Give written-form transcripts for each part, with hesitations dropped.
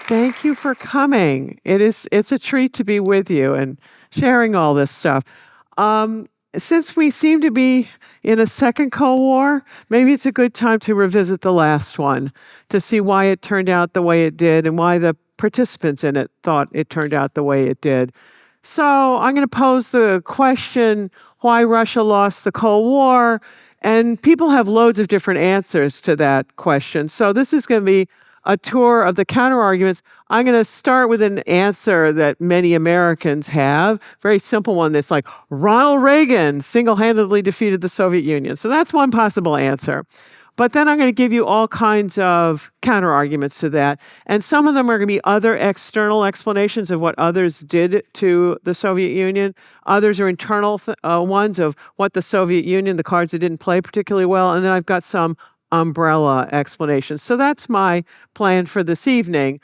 Thank you for coming. It's a treat to be with you and sharing all this stuff. Since we seem to be in a second Cold War, maybe it's a good time to revisit the last one to see why it turned out the way it did and why the participants in it thought it turned out the way it did. So I'm going to pose the question, why Russia lost the Cold War, and people have loads of different answers to that question. So this is going to be a tour of the counter-arguments. I'm going to start with an answer that many Americans have, very simple one that's like, Ronald Reagan single-handedly defeated the Soviet Union. So that's one possible answer. But then I'm going to give you all kinds of counter-arguments to that. And some of them are going to be other external explanations of what others did to the Soviet Union. Others are internal ones of what the Soviet Union, the cards that didn't play particularly well. And then I've got some umbrella explanations. So that's my plan for this evening.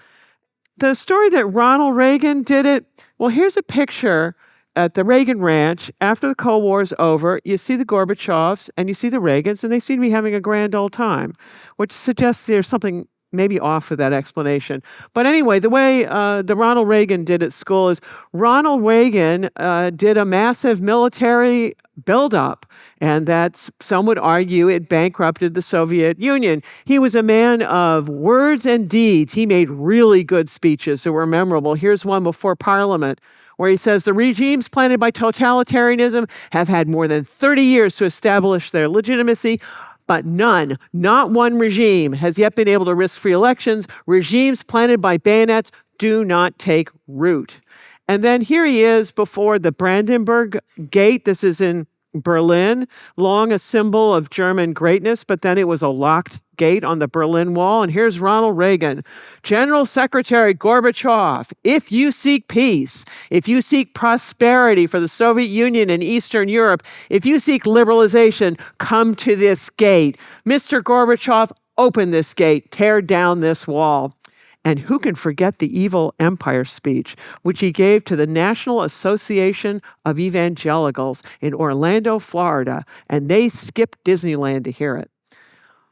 The story that Ronald Reagan did it, well, here's a picture at the Reagan Ranch after the Cold War is over. You see the Gorbachevs and you see the Reagans, and they seem to be having a grand old time, which suggests there's something maybe off with that explanation. But anyway, the way the Ronald Reagan did at school is Ronald Reagan did a massive military buildup, and that's, some would argue, it bankrupted the Soviet Union. He was a man of words and deeds. He made really good speeches that were memorable. Here's one before Parliament, where he says, the regimes planted by totalitarianism have had more than 30 years to establish their legitimacy, but none, not one regime, has yet been able to risk free elections. Regimes planted by bayonets do not take root. And then here he is before the Brandenburg Gate. This is in Berlin, long a symbol of German greatness, but then it was a locked gate on the Berlin Wall. And here's Ronald Reagan, General Secretary Gorbachev, if you seek peace, if you seek prosperity for the Soviet Union and Eastern Europe, if you seek liberalization, come to this gate. Mr. Gorbachev, open this gate, tear down this wall. And who can forget the evil empire speech, which he gave to the National Association of Evangelicals in Orlando, Florida, and they skipped Disneyland to hear it.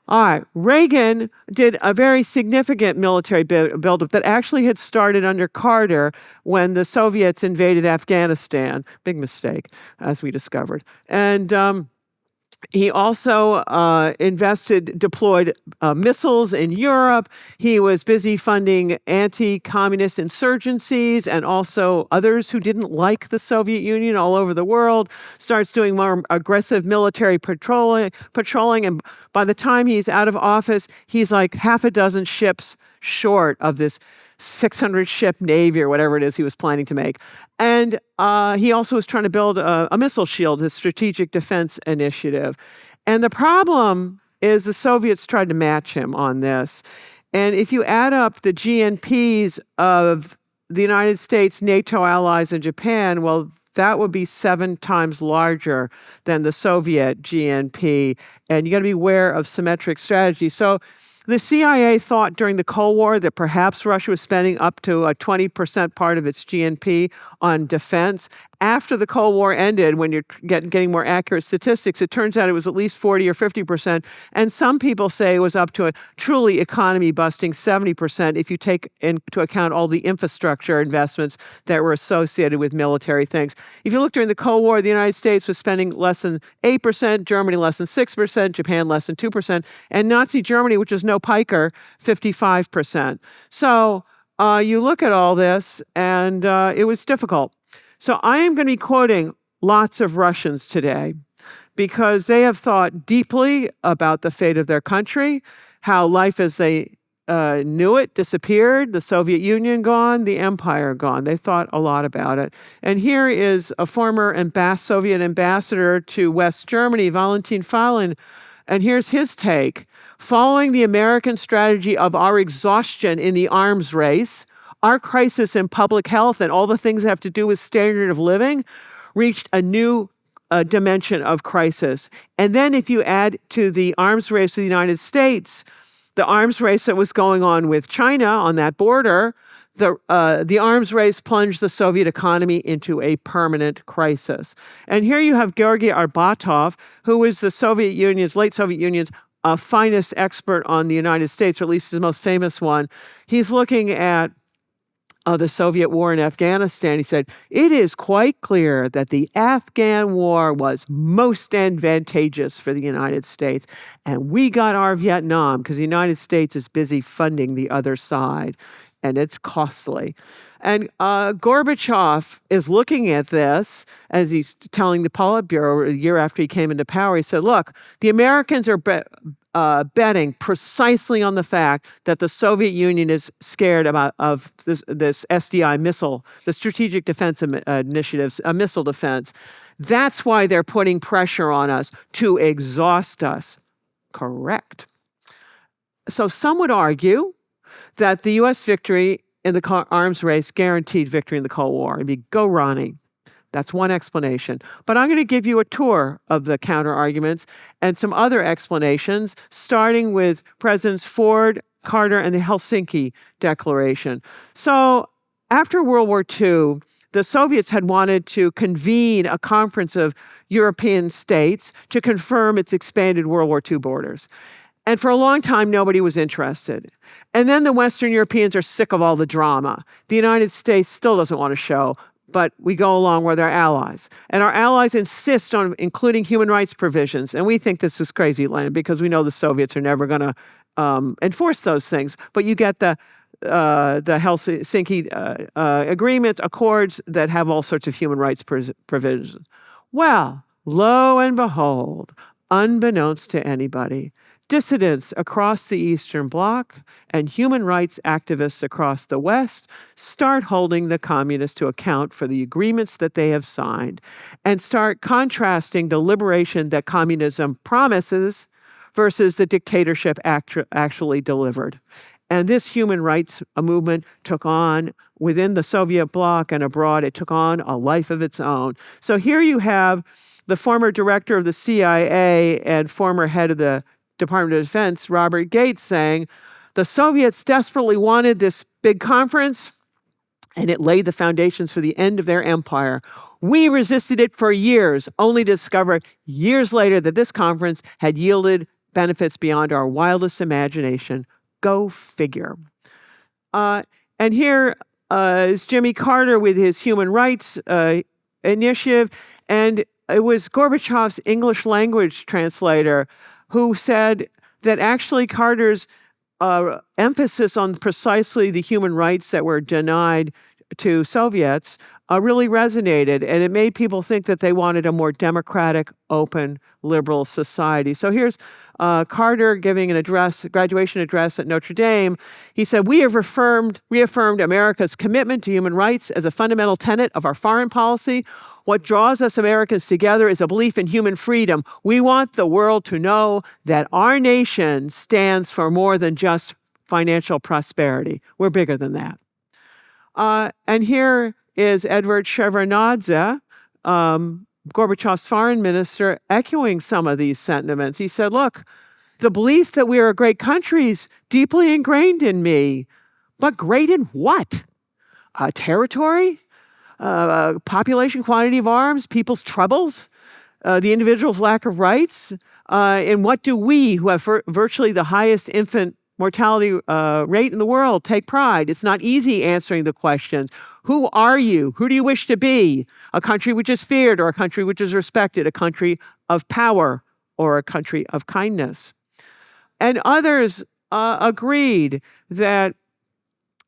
All right, Reagan did a very significant military buildup that actually had started under Carter when the Soviets invaded Afghanistan. Big mistake, as we discovered. And he also deployed missiles in Europe. He was busy funding anti-communist insurgencies and also others who didn't like the Soviet Union all over the world, starts doing more aggressive military patrolling. And by the time he's out of office, he's like half a dozen ships short of this 600-ship Navy or whatever it is he was planning to make. And he also was trying to build a missile shield, his strategic defense initiative. And the problem is the Soviets tried to match him on this. And if you add up the GNPs of the United States, NATO allies, and Japan, well, that would be 7 times larger than the Soviet GNP. And you got to be aware of symmetric strategy. So the CIA thought during the Cold War that perhaps Russia was spending up to a 20% part of its GNP on defense. After the Cold War ended, when you're getting more accurate statistics, it turns out it was at least 40 or 50%. And some people say it was up to a truly economy-busting 70% if you take into account all the infrastructure investments that were associated with military things. If you look during the Cold War, the United States was spending less than 8%, Germany less than 6%, Japan less than 2%, and Nazi Germany, which is no piker, 55%. So you look at all this, and it was difficult. So I am going to be quoting lots of Russians today because they have thought deeply about the fate of their country, how life as they knew it disappeared, the Soviet Union gone, the empire gone. They thought a lot about it. And here is a former Soviet ambassador to West Germany, Valentin Falin, and here's his take. Following the American strategy of our exhaustion in the arms race, our crisis in public health and all the things that have to do with standard of living reached a new dimension of crisis. And then if you add to the arms race of the United States, the arms race that was going on with China on that border, the arms race plunged the Soviet economy into a permanent crisis. And here you have Georgy Arbatov, who was the late Soviet Union's finest expert on the United States, or at least his most famous one. He's looking at the Soviet war in Afghanistan, he said, "It is quite clear that the Afghan war was most advantageous for the United States, and we got our Vietnam because the United States is busy funding the other side, and it's costly." And Gorbachev is looking at this as he's telling the Politburo a year after he came into power. He said, "Look, the Americans are betting precisely on the fact that the Soviet Union is scared of this SDI missile, the Strategic Defense Initiatives, missile defense. That's why they're putting pressure on us to exhaust us." Correct. So some would argue that the U.S. victory in the arms race guaranteed victory in the Cold War. It'd be go Ronnie. That's one explanation. But I'm going to give you a tour of the counter-arguments and some other explanations, starting with Presidents Ford, Carter, and the Helsinki Declaration. So after World War II, the Soviets had wanted to convene a conference of European states to confirm its expanded World War II borders. And for a long time, nobody was interested. And then the Western Europeans are sick of all the drama. The United States still doesn't want to show, but we go along with our allies. And our allies insist on including human rights provisions. And we think this is crazy land because we know the Soviets are never going to enforce those things. But you get the Helsinki agreements, accords that have all sorts of human rights provisions. Well, lo and behold, unbeknownst to anybody, dissidents across the Eastern Bloc and human rights activists across the West start holding the communists to account for the agreements that they have signed and start contrasting the liberation that communism promises versus the dictatorship actually delivered. And this human rights movement took on, within the Soviet bloc and abroad, it took on a life of its own. So here you have the former director of the CIA and former head of the Department of Defense, Robert Gates, saying, "The Soviets desperately wanted this big conference, and it laid the foundations for the end of their empire. We resisted it for years, only to discover years later that this conference had yielded benefits beyond our wildest imagination." Go figure. And here is Jimmy Carter with his human rights initiative, and it was Gorbachev's English language translator who said that actually Carter's emphasis on precisely the human rights that were denied to Soviets really resonated, and it made people think that they wanted a more democratic, open, liberal society. So here's Carter giving an address, a graduation address at Notre Dame. He said, "We have reaffirmed America's commitment to human rights as a fundamental tenet of our foreign policy. What draws us Americans together is a belief in human freedom. We want the world to know that our nation stands for more than just financial prosperity. We're bigger than that." And here is Edward Shevardnadze, Gorbachev's foreign minister, echoing some of these sentiments. He said, "Look, the belief that we are a great country is deeply ingrained in me. But great in what? Territory? Population, quantity of arms, people's troubles, the individual's lack of rights? And what do we, who have virtually the highest infant mortality rate in the world, take pride?" It's not easy answering the questions. Who are you? Who do you wish to be? A country which is feared or a country which is respected? A country of power or a country of kindness? And others agreed that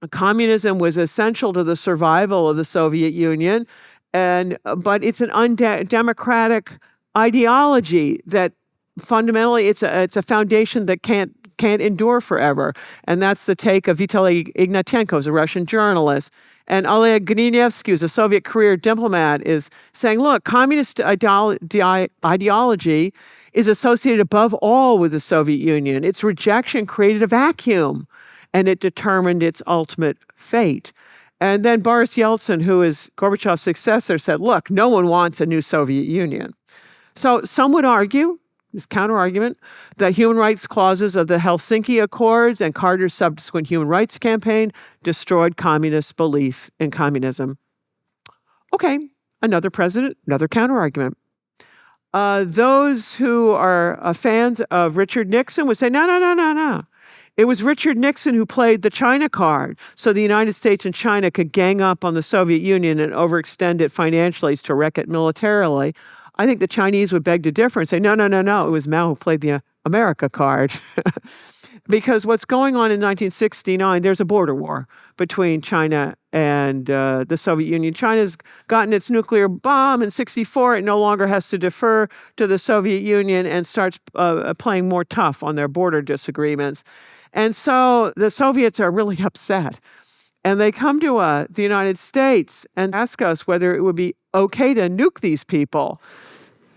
communism was essential to the survival of the Soviet Union, but it's an undemocratic ideology that fundamentally it's a foundation that can't endure forever. And that's the take of Vitaly Ignatyenko, who's a Russian journalist. And Oleg Gnievsky, who's a Soviet career diplomat, is saying, look, communist ideology is associated above all with the Soviet Union. Its rejection created a vacuum, and it determined its ultimate fate. And then Boris Yeltsin, who is Gorbachev's successor, said, look, no one wants a new Soviet Union. So some would argue, this counter-argument, that human rights clauses of the Helsinki Accords and Carter's subsequent human rights campaign destroyed communist belief in communism. Okay, another president, another counter-argument. Those who are fans of Richard Nixon would say, no. It was Richard Nixon who played the China card, so the United States and China could gang up on the Soviet Union and overextend it financially to wreck it militarily. I think the Chinese would beg to differ and say, no, no, no, no, it was Mao who played the America card. Because what's going on in 1969, there's a border war between China and the Soviet Union. China's gotten its nuclear bomb in 1964. It no longer has to defer to the Soviet Union and starts playing more tough on their border disagreements. And so the Soviets are really upset. And they come to the United States and ask us whether it would be okay to nuke these people.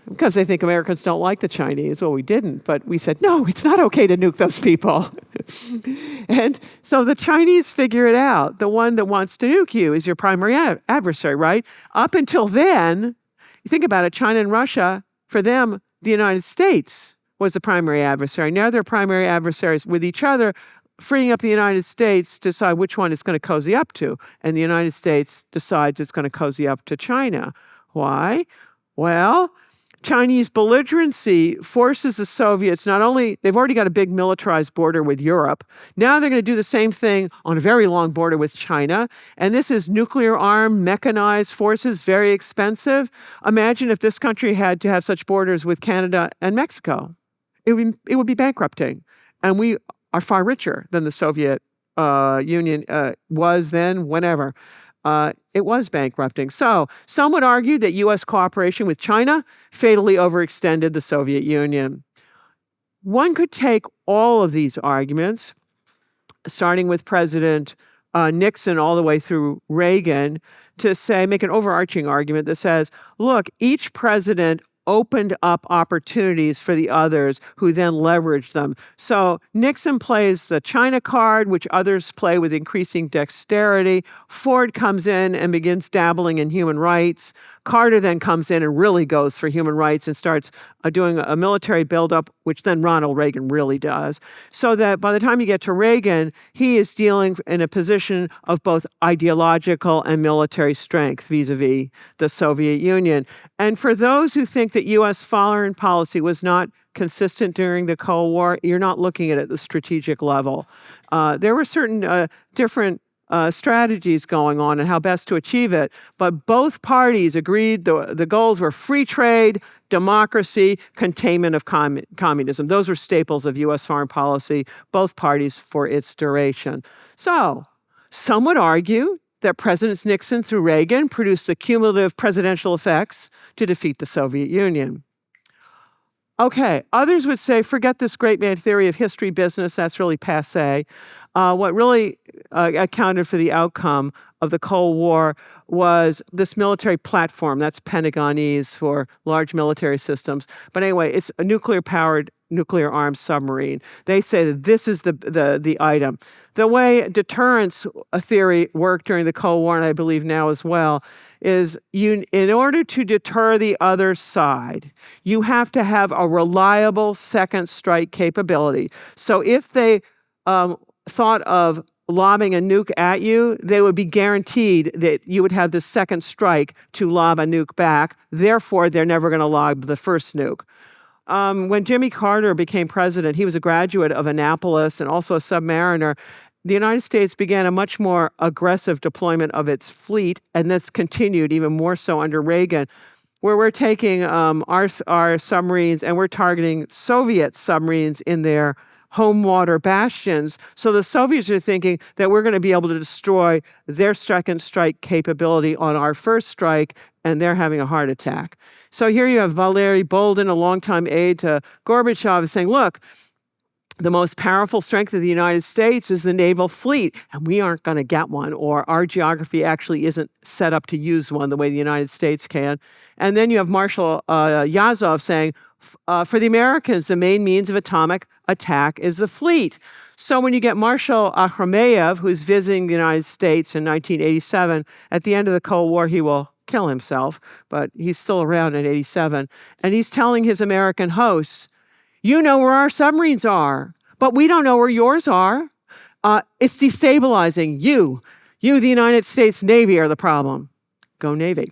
Because they think Americans don't like the Chinese. Well, we didn't, but we said, no, it's not okay to nuke those people. And so the Chinese figure it out. The one that wants to nuke you is your primary adversary, right? Up until then, you think about it, China and Russia, for them, the United States was the primary adversary. Now they're primary adversaries with each other, freeing up the United States to decide which one it's going to cozy up to. And the United States decides it's going to cozy up to China. Why? Well, Chinese belligerency forces the Soviets, not only, they've already got a big militarized border with Europe, now they're going to do the same thing on a very long border with China. And this is nuclear-armed, mechanized forces, very expensive. Imagine if this country had to have such borders with Canada and Mexico. It would be bankrupting. And we are far richer than the Soviet Union was then, whenever. It was bankrupting. So some would argue that U.S. cooperation with China fatally overextended the Soviet Union. One could take all of these arguments, starting with President Nixon all the way through Reagan, to say, make an overarching argument that says, look, each president opened up opportunities for the others who then leveraged them. So Nixon plays the China card, which others play with increasing dexterity. Ford comes in and begins dabbling in human rights. Carter then comes in and really goes for human rights and starts doing a military buildup, which then Ronald Reagan really does. So that by the time you get to Reagan, he is dealing in a position of both ideological and military strength vis-a-vis the Soviet Union. And for those who think that U.S. foreign policy was not consistent during the Cold War, you're not looking at it at the strategic level. There were certain different strategies going on and how best to achieve it. But both parties agreed the goals were free trade, democracy, containment of communism. Those were staples of U.S. foreign policy, both parties for its duration. So some would argue that Presidents Nixon through Reagan produced the cumulative presidential effects to defeat the Soviet Union. Okay, others would say, forget this great man theory of history business, that's really passé. What really accounted for the outcome of the Cold War was this military platform. That's Pentagonese for large military systems. But anyway, it's a nuclear-powered, nuclear-armed submarine. They say that this is the item. The way deterrence theory worked during the Cold War, and I believe now as well, is in order to deter the other side, you have to have a reliable second strike capability. So if they thought of lobbing a nuke at you, they would be guaranteed that you would have the second strike to lob a nuke back. Therefore, they're never going to lob the first nuke. When Jimmy Carter became president, he was a graduate of Annapolis and also a submariner. The United States began a much more aggressive deployment of its fleet, and that's continued even more so under Reagan, where we're taking our submarines and we're targeting Soviet submarines in their home water bastions. So the Soviets are thinking that we're going to be able to destroy their second strike capability on our first strike, and they're having a heart attack. So here you have Valery Bolden, a longtime aide to Gorbachev, saying, look, the most powerful strength of the United States is the naval fleet, and we aren't going to get one, or our geography actually isn't set up to use one the way the United States can. And then you have Marshal Yazov saying, for the Americans, the main means of atomic attack is the fleet. So when you get Marshal Akhrameyev, who's visiting the United States in 1987, at the end of the Cold War, he will kill himself, but he's still around in 87, and he's telling his American hosts, you know where our submarines are, but we don't know where yours are. It's destabilizing. You, the United States Navy, are the problem. Go Navy.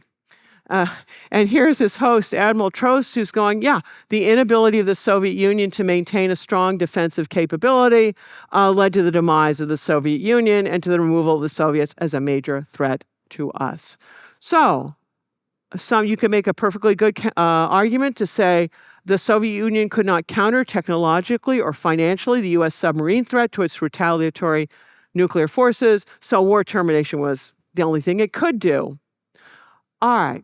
Uh, and here's his host, Admiral Trost, who's going, yeah, the inability of the Soviet Union to maintain a strong defensive capability led to the demise of the Soviet Union and to the removal of the Soviets as a major threat to us. So you can make a perfectly good argument to say the Soviet Union could not counter technologically or financially the U.S. submarine threat to its retaliatory nuclear forces, so war termination was the only thing it could do. All right.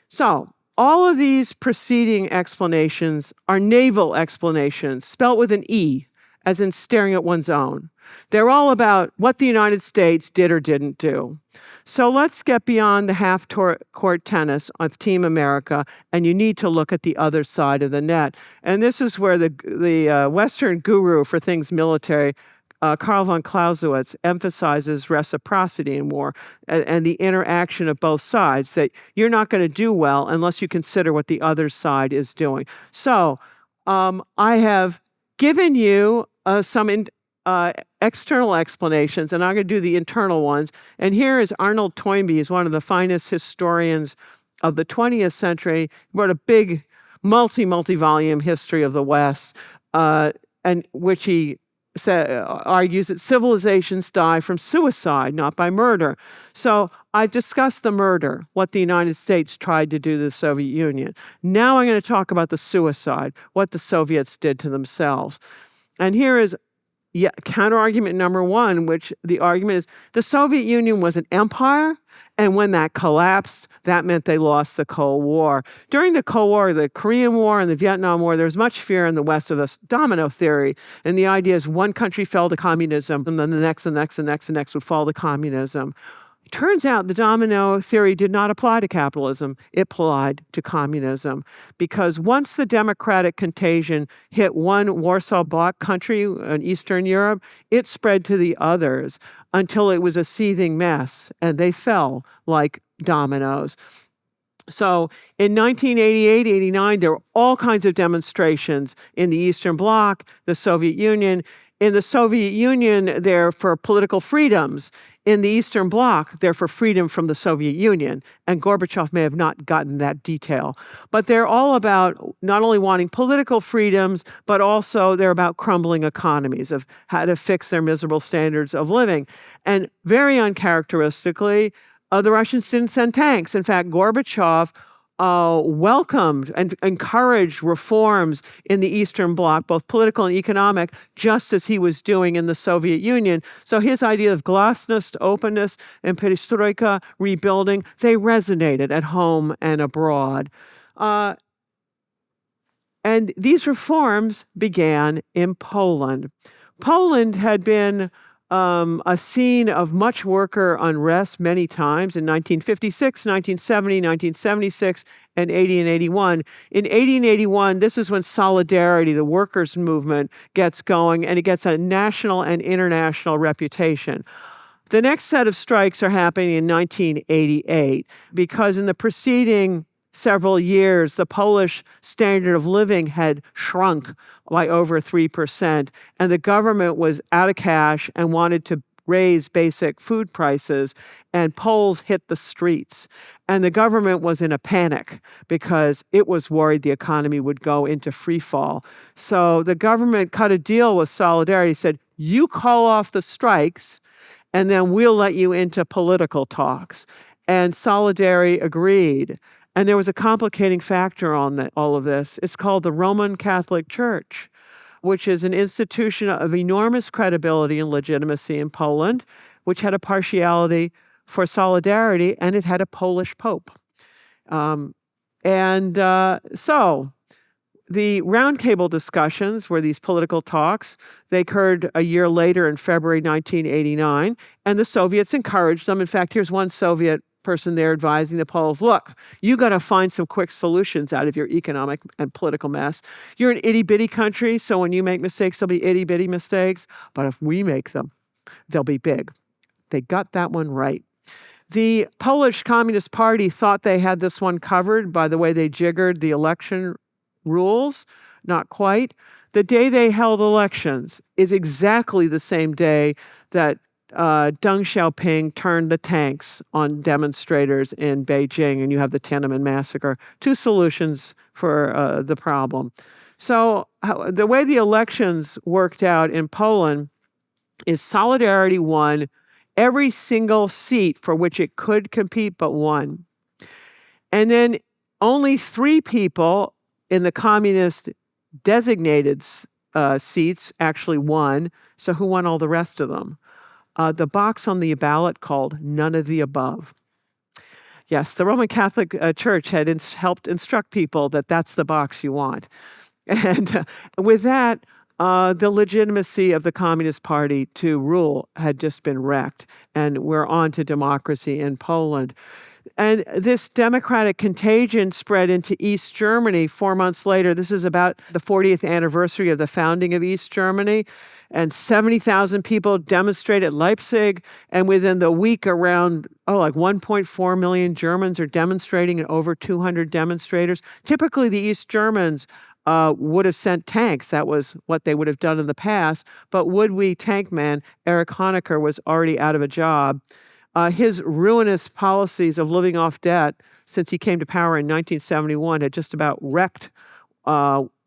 So all of these preceding explanations are naval explanations, spelt with an E, as in staring at one's own. They're all about what the United States did or didn't do. So let's get beyond the half-court tennis of Team America, and you need to look at the other side of the net. And this is where the Western guru for things military, Karl von Clausewitz, emphasizes reciprocity in war and the interaction of both sides, that you're not going to do well unless you consider what the other side is doing. So I have given you some external explanations, and I'm going to do the internal ones. And here is Arnold Toynbee. He's one of the finest historians of the 20th century. He wrote a big multi-volume history of the West, and which he argues that civilizations die from suicide, not by murder. So I discussed the murder, what the United States tried to do to the Soviet Union. Now I'm going to talk about the suicide, what the Soviets did to themselves. And here is counter-argument number one, which the argument is the Soviet Union was an empire, and when that collapsed, that meant they lost the Cold War. During the Cold War, the Korean War and the Vietnam War, there was much fear in the West of this domino theory. And the idea is one country fell to communism, and then the next would fall to communism. Turns out the domino theory did not apply to capitalism. It applied to communism. Because once the democratic contagion hit one Warsaw Bloc country in Eastern Europe, it spread to the others until it was a seething mess, and they fell like dominoes. So in 1988-89, there were all kinds of demonstrations in the Eastern Bloc, the Soviet Union. In the Soviet Union, they're for political freedoms. In the Eastern Bloc, they're for freedom from the Soviet Union. And Gorbachev may have not gotten that detail. But they're all about not only wanting political freedoms, but also they're about crumbling economies, of how to fix their miserable standards of living. And very uncharacteristically, the Russians didn't send tanks. In fact, Gorbachev welcomed and encouraged reforms in the Eastern Bloc, both political and economic, just as he was doing in the Soviet Union. So his idea of glasnost, openness, and perestroika, rebuilding, they resonated at home and abroad. And these reforms began in Poland. Poland had been a scene of much worker unrest many times in 1956, 1970, 1976, and 80 and 81. In 80 and 81, this is when Solidarity, the workers' movement, gets going, and it gets a national and international reputation. The next set of strikes are happening in 1988, because in the preceding several years, the Polish standard of living had shrunk by over 3%, and the government was out of cash and wanted to raise basic food prices, and Poles hit the streets. And the government was in a panic because it was worried the economy would go into free fall. So the government cut a deal with Solidarity, said, you call off the strikes, and then we'll let you into political talks. And Solidarity agreed. And there was a complicating factor on all of this. It's called the Roman Catholic Church, which is an institution of enormous credibility and legitimacy in Poland, which had a partiality for Solidarity, and it had a Polish pope. So the roundtable discussions were these political talks. They occurred a year later in February 1989, and the Soviets encouraged them. In fact, here's one Soviet person there advising the Poles, look, you got to find some quick solutions out of your economic and political mess. You're an itty-bitty country, so when you make mistakes, they'll be itty-bitty mistakes. But if we make them, they'll be big. They got that one right. The Polish Communist Party thought they had this one covered by the way they jiggered the election rules. Not quite. The day they held elections is exactly the same day that Deng Xiaoping turned the tanks on demonstrators in Beijing, and you have the Tiananmen massacre. Two solutions for the problem. So the way the elections worked out in Poland is Solidarity won every single seat for which it could compete but won. And then only 3 people in the communist designated seats actually won. So who won all the rest of them? The box on the ballot called none of the above. Yes, the Roman Catholic Church had helped instruct people that that's the box you want. And with that, the legitimacy of the Communist Party to rule had just been wrecked. And we're on to democracy in Poland. And this democratic contagion spread into East Germany 4 months later. This is about the 40th anniversary of the founding of East Germany. And 70,000 people demonstrate at Leipzig. And within the week, around, like 1.4 million Germans are demonstrating, and over 200 demonstrators. Typically, the East Germans would have sent tanks. That was what they would have done in the past. But would-be tank man Erich Honecker was already out of a job. His ruinous policies of living off debt since he came to power in 1971 had just about wrecked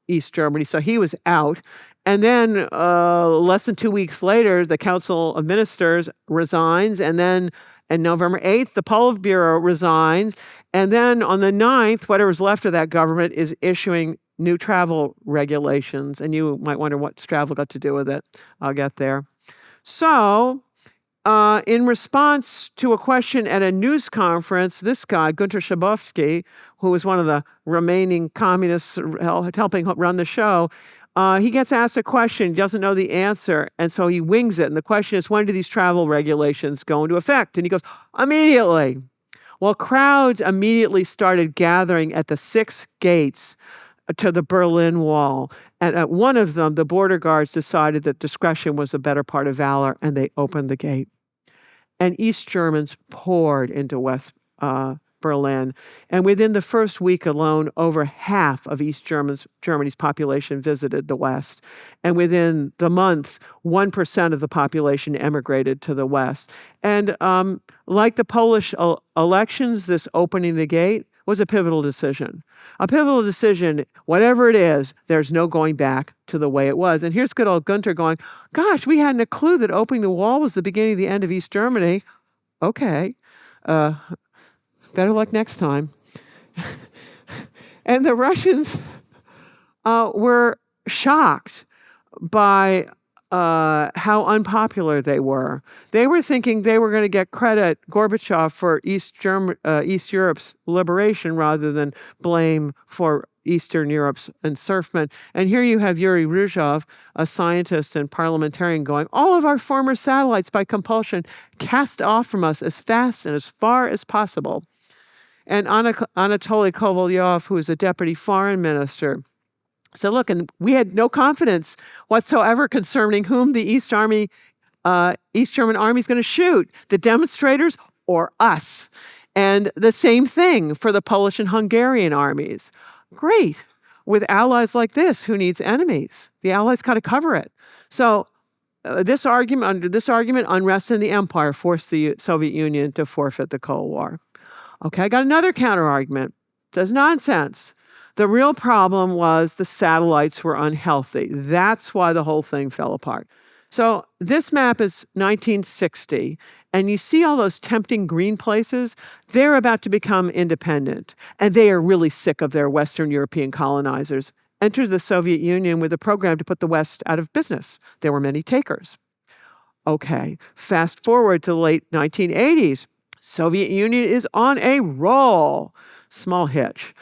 East Germany, so he was out. And then less than 2 weeks later, the Council of Ministers resigns, and then on November 8th, the Politburo resigns, and then on the 9th, whatever's left of that government is issuing new travel regulations, and you might wonder what's travel got to do with it. I'll get there. So, in response to a question at a news conference, this guy, Günter Schabowski, who was one of the remaining communists helping run the show, he gets asked a question, doesn't know the answer, and so he wings it. And the question is, when do these travel regulations go into effect? And he goes, immediately. Well, crowds immediately started gathering at the 6 gates to the Berlin Wall. And at one of them, the border guards decided that discretion was the better part of valor, and they opened the gate. And East Germans poured into West Berlin. And within the first week alone, over half of East Germany's population visited the West. And within the month, 1% of the population emigrated to the West. And like the Polish elections, this opening the gate was a pivotal decision. A pivotal decision, whatever it is, there's no going back to the way it was. And here's good old Günter going, gosh, we hadn't a clue that opening the wall was the beginning of the end of East Germany. Okay, better luck next time. And the Russians were shocked by how unpopular they were. They were thinking they were going to get credit, Gorbachev, for East Europe's liberation rather than blame for Eastern Europe's encirclement. And here you have Yuri Ryzhov, a scientist and parliamentarian, going, all of our former satellites by compulsion cast off from us as fast and as far as possible. And Anatoly Kovalyov, who is a deputy foreign minister, so look, and we had no confidence whatsoever concerning whom the East German army is going to shoot, the demonstrators or us. And the same thing for the Polish and Hungarian armies. Great. With allies like this, who needs enemies? The allies got to cover it. So under this argument, unrest in the empire forced the Soviet Union to forfeit the Cold War. Okay, I got another counter argument. It says nonsense. The real problem was the satellites were unhealthy. That's why the whole thing fell apart. So this map is 1960, and you see all those tempting green places? They're about to become independent, and they are really sick of their Western European colonizers. Entered the Soviet Union with a program to put the West out of business. There were many takers. Okay, fast forward to the late 1980s. Soviet Union is on a roll. Small hitch.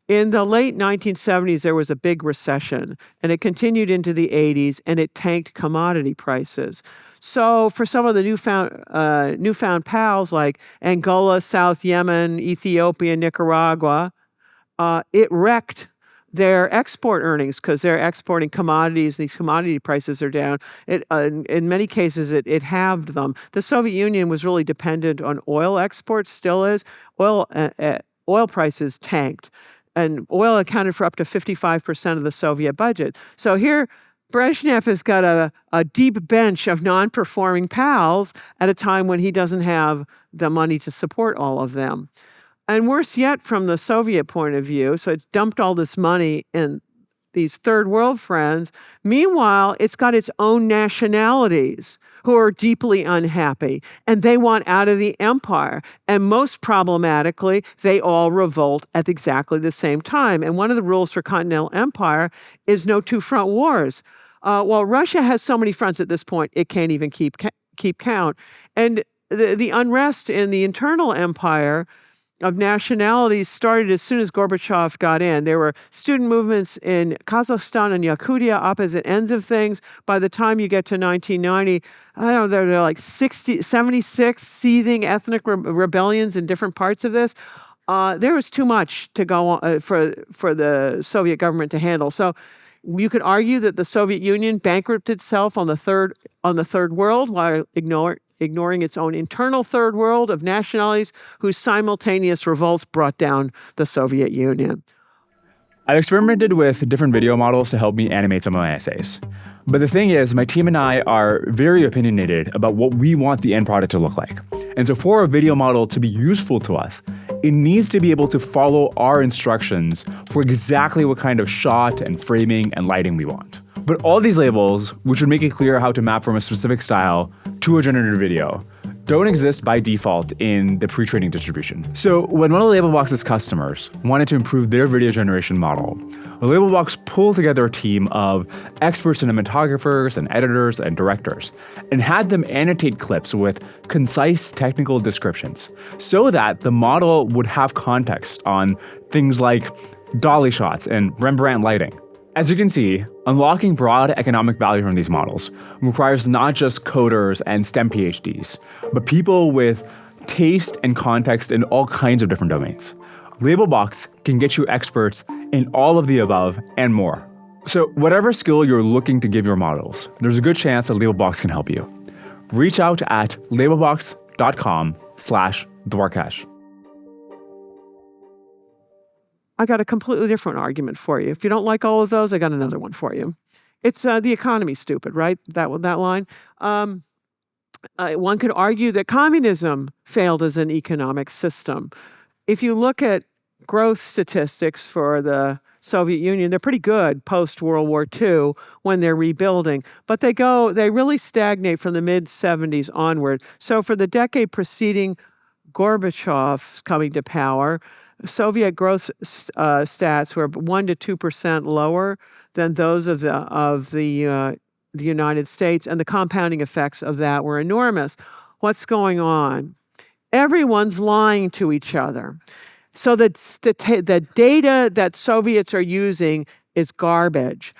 In the late 1970s, there was a big recession, and it continued into the 80s, and it tanked commodity prices. So for some of the newfound pals like Angola, South Yemen, Ethiopia, Nicaragua, it wrecked their export earnings because they're exporting commodities, and these commodity prices are down. In many cases, it halved them. The Soviet Union was really dependent on oil exports, still is. Oil prices tanked. And oil accounted for up to 55% of the Soviet budget. So here, Brezhnev has got a deep bench of non-performing pals at a time when he doesn't have the money to support all of them. And worse yet, from the Soviet point of view, so it's dumped all this money in these third world friends. Meanwhile, it's got its own nationalities who are deeply unhappy, and they want out of the empire. And most problematically, they all revolt at exactly the same time. And one of the rules for Continental Empire is no two-front wars. Well, Russia has so many fronts at this point, it can't even keep count. And the unrest in the internal empire of nationalities started as soon as Gorbachev got in. There were student movements in Kazakhstan and Yakutia, opposite ends of things. By the time you get to 1990, I don't know, there are like 76 seething ethnic rebellions in different parts of this. There was too much to go on, for the Soviet government to handle. So you could argue that the Soviet Union bankrupted itself on the third world while ignoring its own internal third world of nationalities whose simultaneous revolts brought down the Soviet Union. I've experimented with different video models to help me animate some of my essays. But the thing is, my team and I are very opinionated about what we want the end product to look like. And so for a video model to be useful to us, it needs to be able to follow our instructions for exactly what kind of shot and framing and lighting we want. But all these labels, which would make it clear how to map from a specific style to a generated video, don't exist by default in the pre-training distribution. So when one of Labelbox's customers wanted to improve their video generation model, Labelbox pulled together a team of expert cinematographers and editors and directors and had them annotate clips with concise technical descriptions so that the model would have context on things like dolly shots and Rembrandt lighting. As you can see, unlocking broad economic value from these models requires not just coders and STEM PhDs, but people with taste and context in all kinds of different domains. Labelbox can get you experts in all of the above and more. So whatever skill you're looking to give your models, there's a good chance that Labelbox can help you. Reach out at labelbox.com/Dwarkesh. I got a completely different argument for you. If you don't like all of those, I got another one for you. It's the economy's stupid, right? That line. One could argue that communism failed as an economic system. If you look at growth statistics for the Soviet Union, they're pretty good post-World War II when they're rebuilding, but they really stagnate from the mid-70s onward. So for the decade preceding Gorbachev's coming to power, Soviet growth stats were 1% to 2% lower than those of the United States, and the compounding effects of that were enormous. What's going on? Everyone's lying to each other. So the data that Soviets are using is garbage.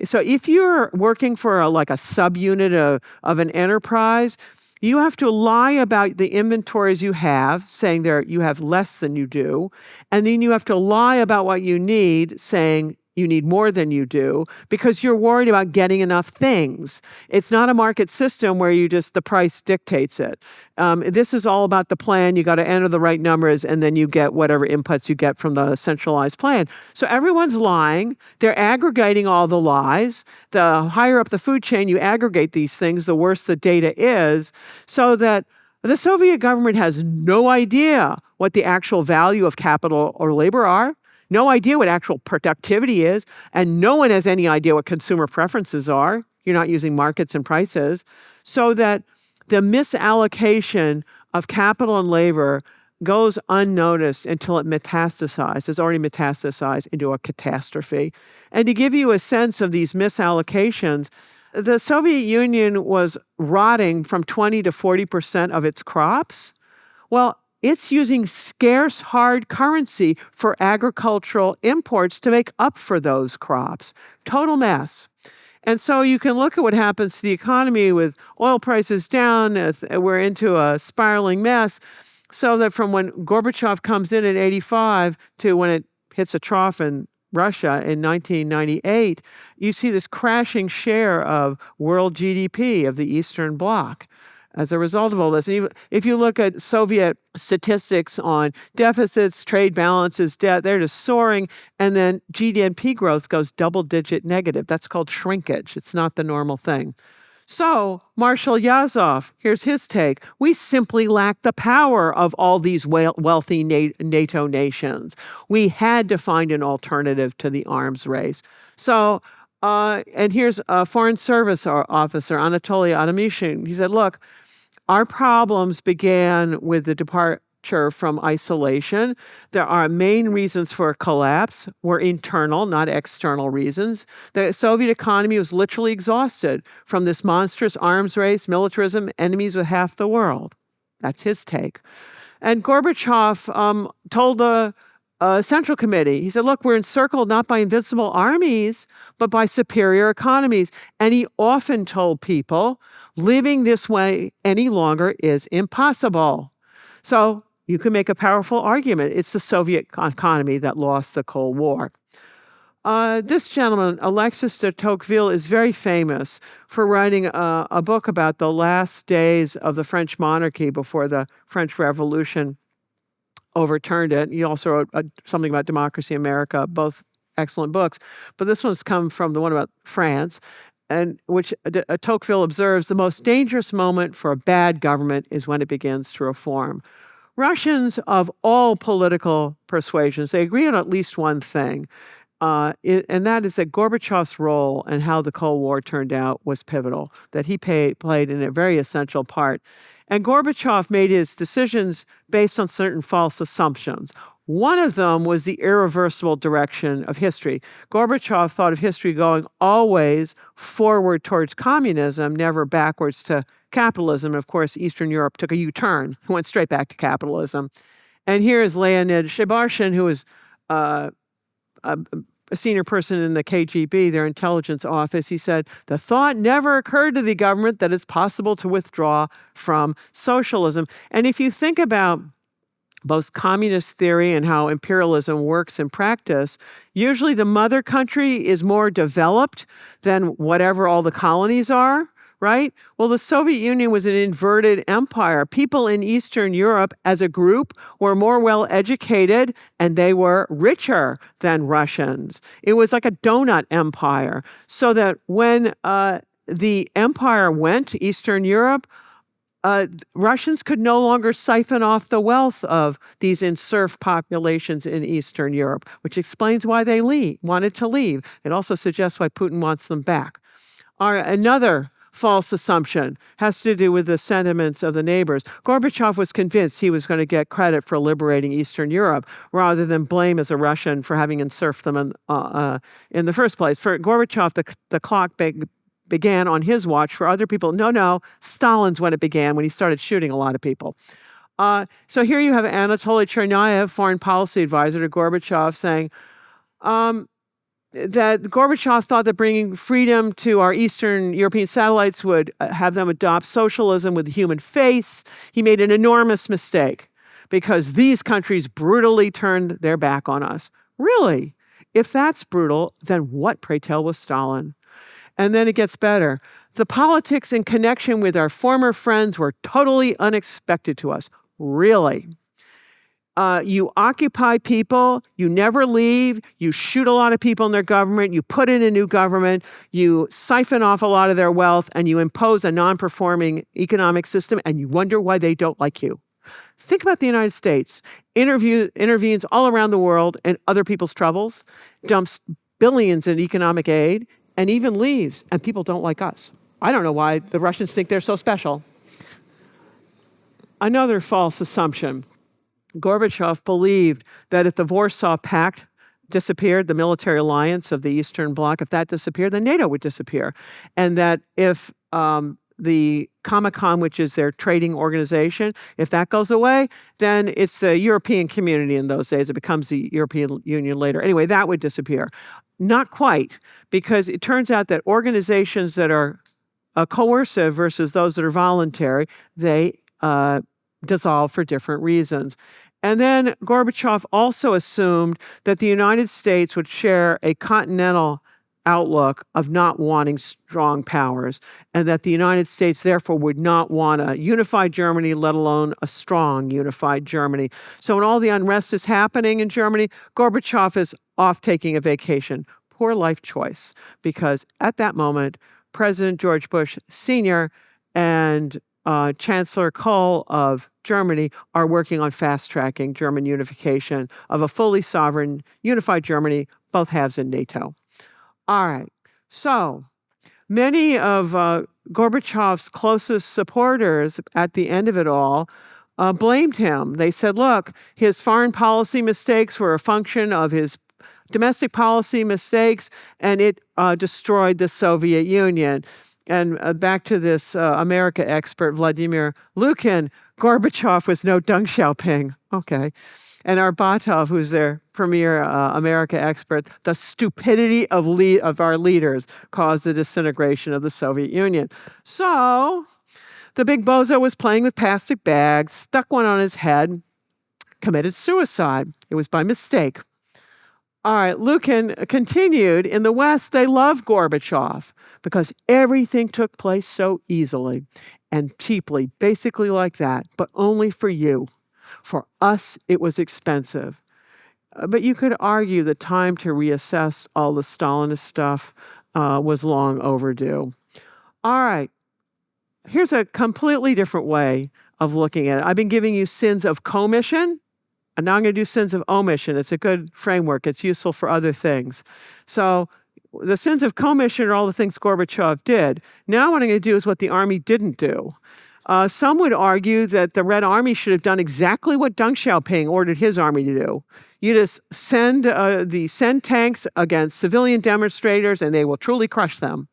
So if you're working for a subunit of an enterprise, you have to lie about the inventories you have, saying you have less than you do. And then you have to lie about what you need, saying you need more than you do, because you're worried about getting enough things. It's not a market system where the price dictates it. This is all about the plan. You got to enter the right numbers, and then you get whatever inputs you get from the centralized plan. So everyone's lying. They're aggregating all the lies. The higher up the food chain you aggregate these things, the worse the data is, so that the Soviet government has no idea what the actual value of capital or labor are. No idea what actual productivity is, and no one has any idea what consumer preferences are. You're not using markets and prices. So that the misallocation of capital and labor goes unnoticed until it metastasizes. It's already metastasized into a catastrophe. And to give you a sense of these misallocations, the Soviet Union was rotting from 20 to 40% of its crops. Well, it's using scarce hard currency for agricultural imports to make up for those crops. Total mess. And so you can look at what happens to the economy with oil prices down. We're into a spiraling mess. So that from when Gorbachev comes in 1985 to when it hits a trough in Russia in 1998, you see this crashing share of world GDP of the Eastern Bloc. as a result of all this. And even if you look at Soviet statistics on deficits, trade balances, debt, they're just soaring. And then GDP growth goes double-digit negative. That's called shrinkage. It's not the normal thing. So Marshal Yazov, here's his take. We simply lack the power of all these wealthy NATO nations. We had to find an alternative to the arms race. So, and here's a Foreign Service officer, Anatoly Adamyshin. He said, look, our problems began with the departure from isolation. There are main reasons for collapse were internal, not external reasons. The Soviet economy was literally exhausted from this monstrous arms race, militarism, enemies with half the world. That's his take. And Gorbachev told the Central Committee, he said, look, we're encircled not by invincible armies, but by superior economies. And he often told people, living this way any longer is impossible. So you can make a powerful argument. It's the Soviet economy that lost the Cold War. This gentleman, Alexis de Tocqueville, is very famous for writing a book about the last days of the French monarchy before the French Revolution overturned it. He also wrote something about Democracy in America, both excellent books. But this one's come from the one about France, and which Tocqueville observes, the most dangerous moment for a bad government is when it begins to reform. Russians of all political persuasions, they agree on at least one thing, and that is that Gorbachev's role and how the Cold War turned out was pivotal, that he played in a very essential part. And Gorbachev made his decisions based on certain false assumptions. One of them was the irreversible direction of history. Gorbachev thought of history going always forward towards communism, never backwards to capitalism. Of course, Eastern Europe took a U-turn, went straight back to capitalism. And here is Leonid Shebarshin, who is a senior person in the KGB, their intelligence office. He said, the thought never occurred to the government that it's possible to withdraw from socialism. And if you think about both communist theory and how imperialism works in practice, usually the mother country is more developed than whatever all the colonies are, right? Well, the Soviet Union was an inverted empire. People in Eastern Europe as a group were more well-educated and they were richer than Russians. It was like a donut empire. So that when the empire went to Eastern Europe, Russians could no longer siphon off the wealth of these serf populations in Eastern Europe, which explains why they wanted to leave. It also suggests why Putin wants them back. Another false assumption has to do with the sentiments of the neighbors. Gorbachev was convinced he was going to get credit for liberating Eastern Europe rather than blame as a Russian for having enserfed them in the first place. For Gorbachev, the clock began on his watch. For other people, no, Stalin's when it began, when he started shooting a lot of people. So here you have Anatoly Chernayev, foreign policy advisor to Gorbachev, saying that Gorbachev thought that bringing freedom to our Eastern European satellites would have them adopt socialism with a human face. He made an enormous mistake because these countries brutally turned their back on us. Really? If that's brutal, then what, pray tell, was Stalin? And then it gets better. The politics in connection with our former friends were totally unexpected to us. Really. You occupy people, you never leave, you shoot a lot of people in their government, you put in a new government, you siphon off a lot of their wealth, and you impose a non-performing economic system, and you wonder why they don't like you. Think about the United States. Intervenes all around the world in other people's troubles, dumps billions in economic aid, and even leaves, and people don't like us. I don't know why the Russians think they're so special. Another false assumption. Gorbachev believed that if the Warsaw Pact disappeared, the military alliance of the Eastern Bloc, if that disappeared, then NATO would disappear. And that if the 𝐶𝐏𝐈𝐒𝐄, which is their trading organization, if that goes away, then it's the European community in those days. It becomes the European Union later. Anyway, that would disappear. Not quite, because it turns out that organizations that are coercive versus those that are voluntary, they dissolve for different reasons. And then Gorbachev also assumed that the United States would share a continental outlook of not wanting strong powers, and that the United States therefore would not want a unified Germany, let alone a strong unified Germany. So when all the unrest is happening in Germany, Gorbachev is off taking a vacation. Poor life choice, because at that moment, President George Bush Sr. and Chancellor Kohl of Germany are working on fast-tracking German unification of a fully sovereign, unified Germany, both halves in NATO. All right. So many of Gorbachev's closest supporters at the end of it all blamed him. They said, look, his foreign policy mistakes were a function of his domestic policy mistakes, and it destroyed the Soviet Union. And back to this America expert, Vladimir Lukin, Gorbachev was no Deng Xiaoping. Okay. And Arbatov, who's their premier America expert, the stupidity of our leaders caused the disintegration of the Soviet Union. So the big bozo was playing with plastic bags, stuck one on his head, committed suicide. It was by mistake. All right, Lukin continued, in the West, they loved Gorbachev because everything took place so easily and cheaply, basically like that, but only for you. For us, it was expensive. But you could argue the time to reassess all the Stalinist stuff was long overdue. All right, here's a completely different way of looking at it. I've been giving you sins of commission, and now I'm going to do sins of omission. It's a good framework. It's useful for other things. So the sins of commission are all the things Gorbachev did. Now what I'm going to do is what the army didn't do. Some would argue that the Red Army should have done exactly what Deng Xiaoping ordered his army to do. You just send tanks against civilian demonstrators, and they will truly crush them.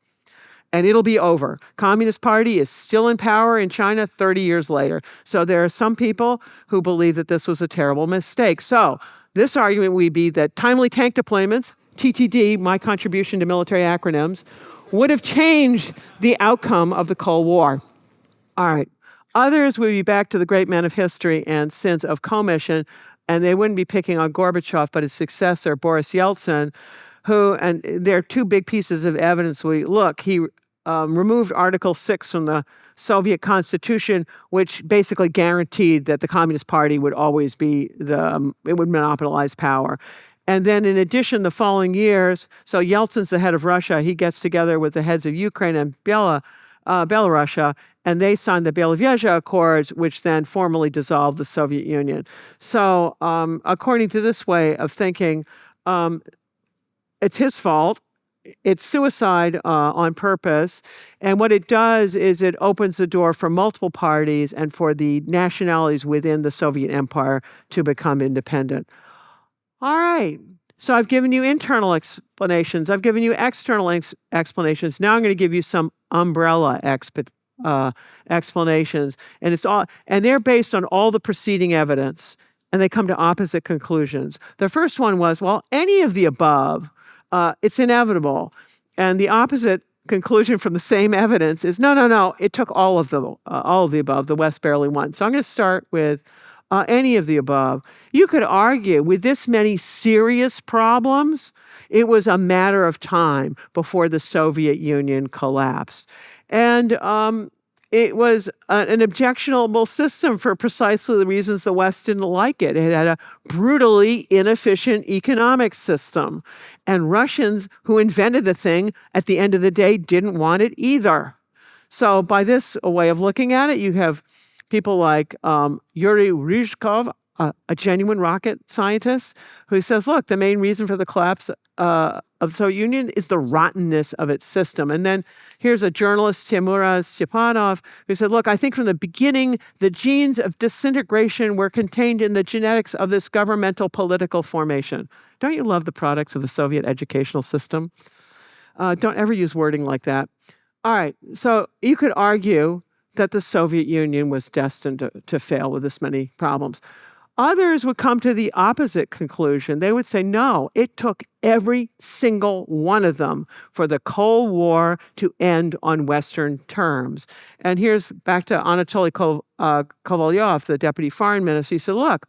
And it'll be over. Communist Party is still in power in China 30 years later. So there are some people who believe that this was a terrible mistake. So this argument would be that timely tank deployments, TTD, my contribution to military acronyms, would have changed the outcome of the Cold War. All right. Others would be back to the great men of history and sins of commission, and they wouldn't be picking on Gorbachev, but his successor, Boris Yeltsin, who, and there are two big pieces of evidence. He removed Article 6 from the Soviet Constitution, which basically guaranteed that the Communist Party would always be it would monopolize power. And then in addition, the following years, so Yeltsin's the head of Russia, he gets together with the heads of Ukraine and Belarus, and they signed the 𝐒𝐏𝐍𝐒𝐈𝐿 Accords, which then formally dissolved the Soviet Union. So according to this way of thinking, it's his fault. It's suicide on purpose. And what it does is it opens the door for multiple parties and for the nationalities within the Soviet Empire to become independent. All right. So I've given you internal explanations. I've given you external explanations. Now I'm going to give you some umbrella explanations. And they're based on all the preceding evidence. And they come to opposite conclusions. The first one was, well, any of the above, it's inevitable. And the opposite conclusion from the same evidence is, no, it took all of the above. The West barely won. So I'm going to start with any of the above. You could argue with this many serious problems, it was a matter of time before the Soviet Union collapsed. And it was an objectionable system for precisely the reasons the West didn't like it. It had a brutally inefficient economic system. And Russians who invented the thing at the end of the day didn't want it either. So by this way of looking at it, you have people like Yuri Ryzhkov, a genuine rocket scientist, who says, look, the main reason for the collapse of the Soviet Union is the rottenness of its system. And then here's a journalist, Timura Stepanov, who said, look, I think from the beginning, the genes of disintegration were contained in the genetics of this governmental political formation. Don't you love the products of the Soviet educational system? Don't ever use wording like that. All right, so you could argue that the Soviet Union was destined to fail with this many problems. Others would come to the opposite conclusion. They would say, no, it took every single one of them for the Cold War to end on Western terms. And here's back to Anatoly Kovalyov, the deputy foreign minister. He said, look,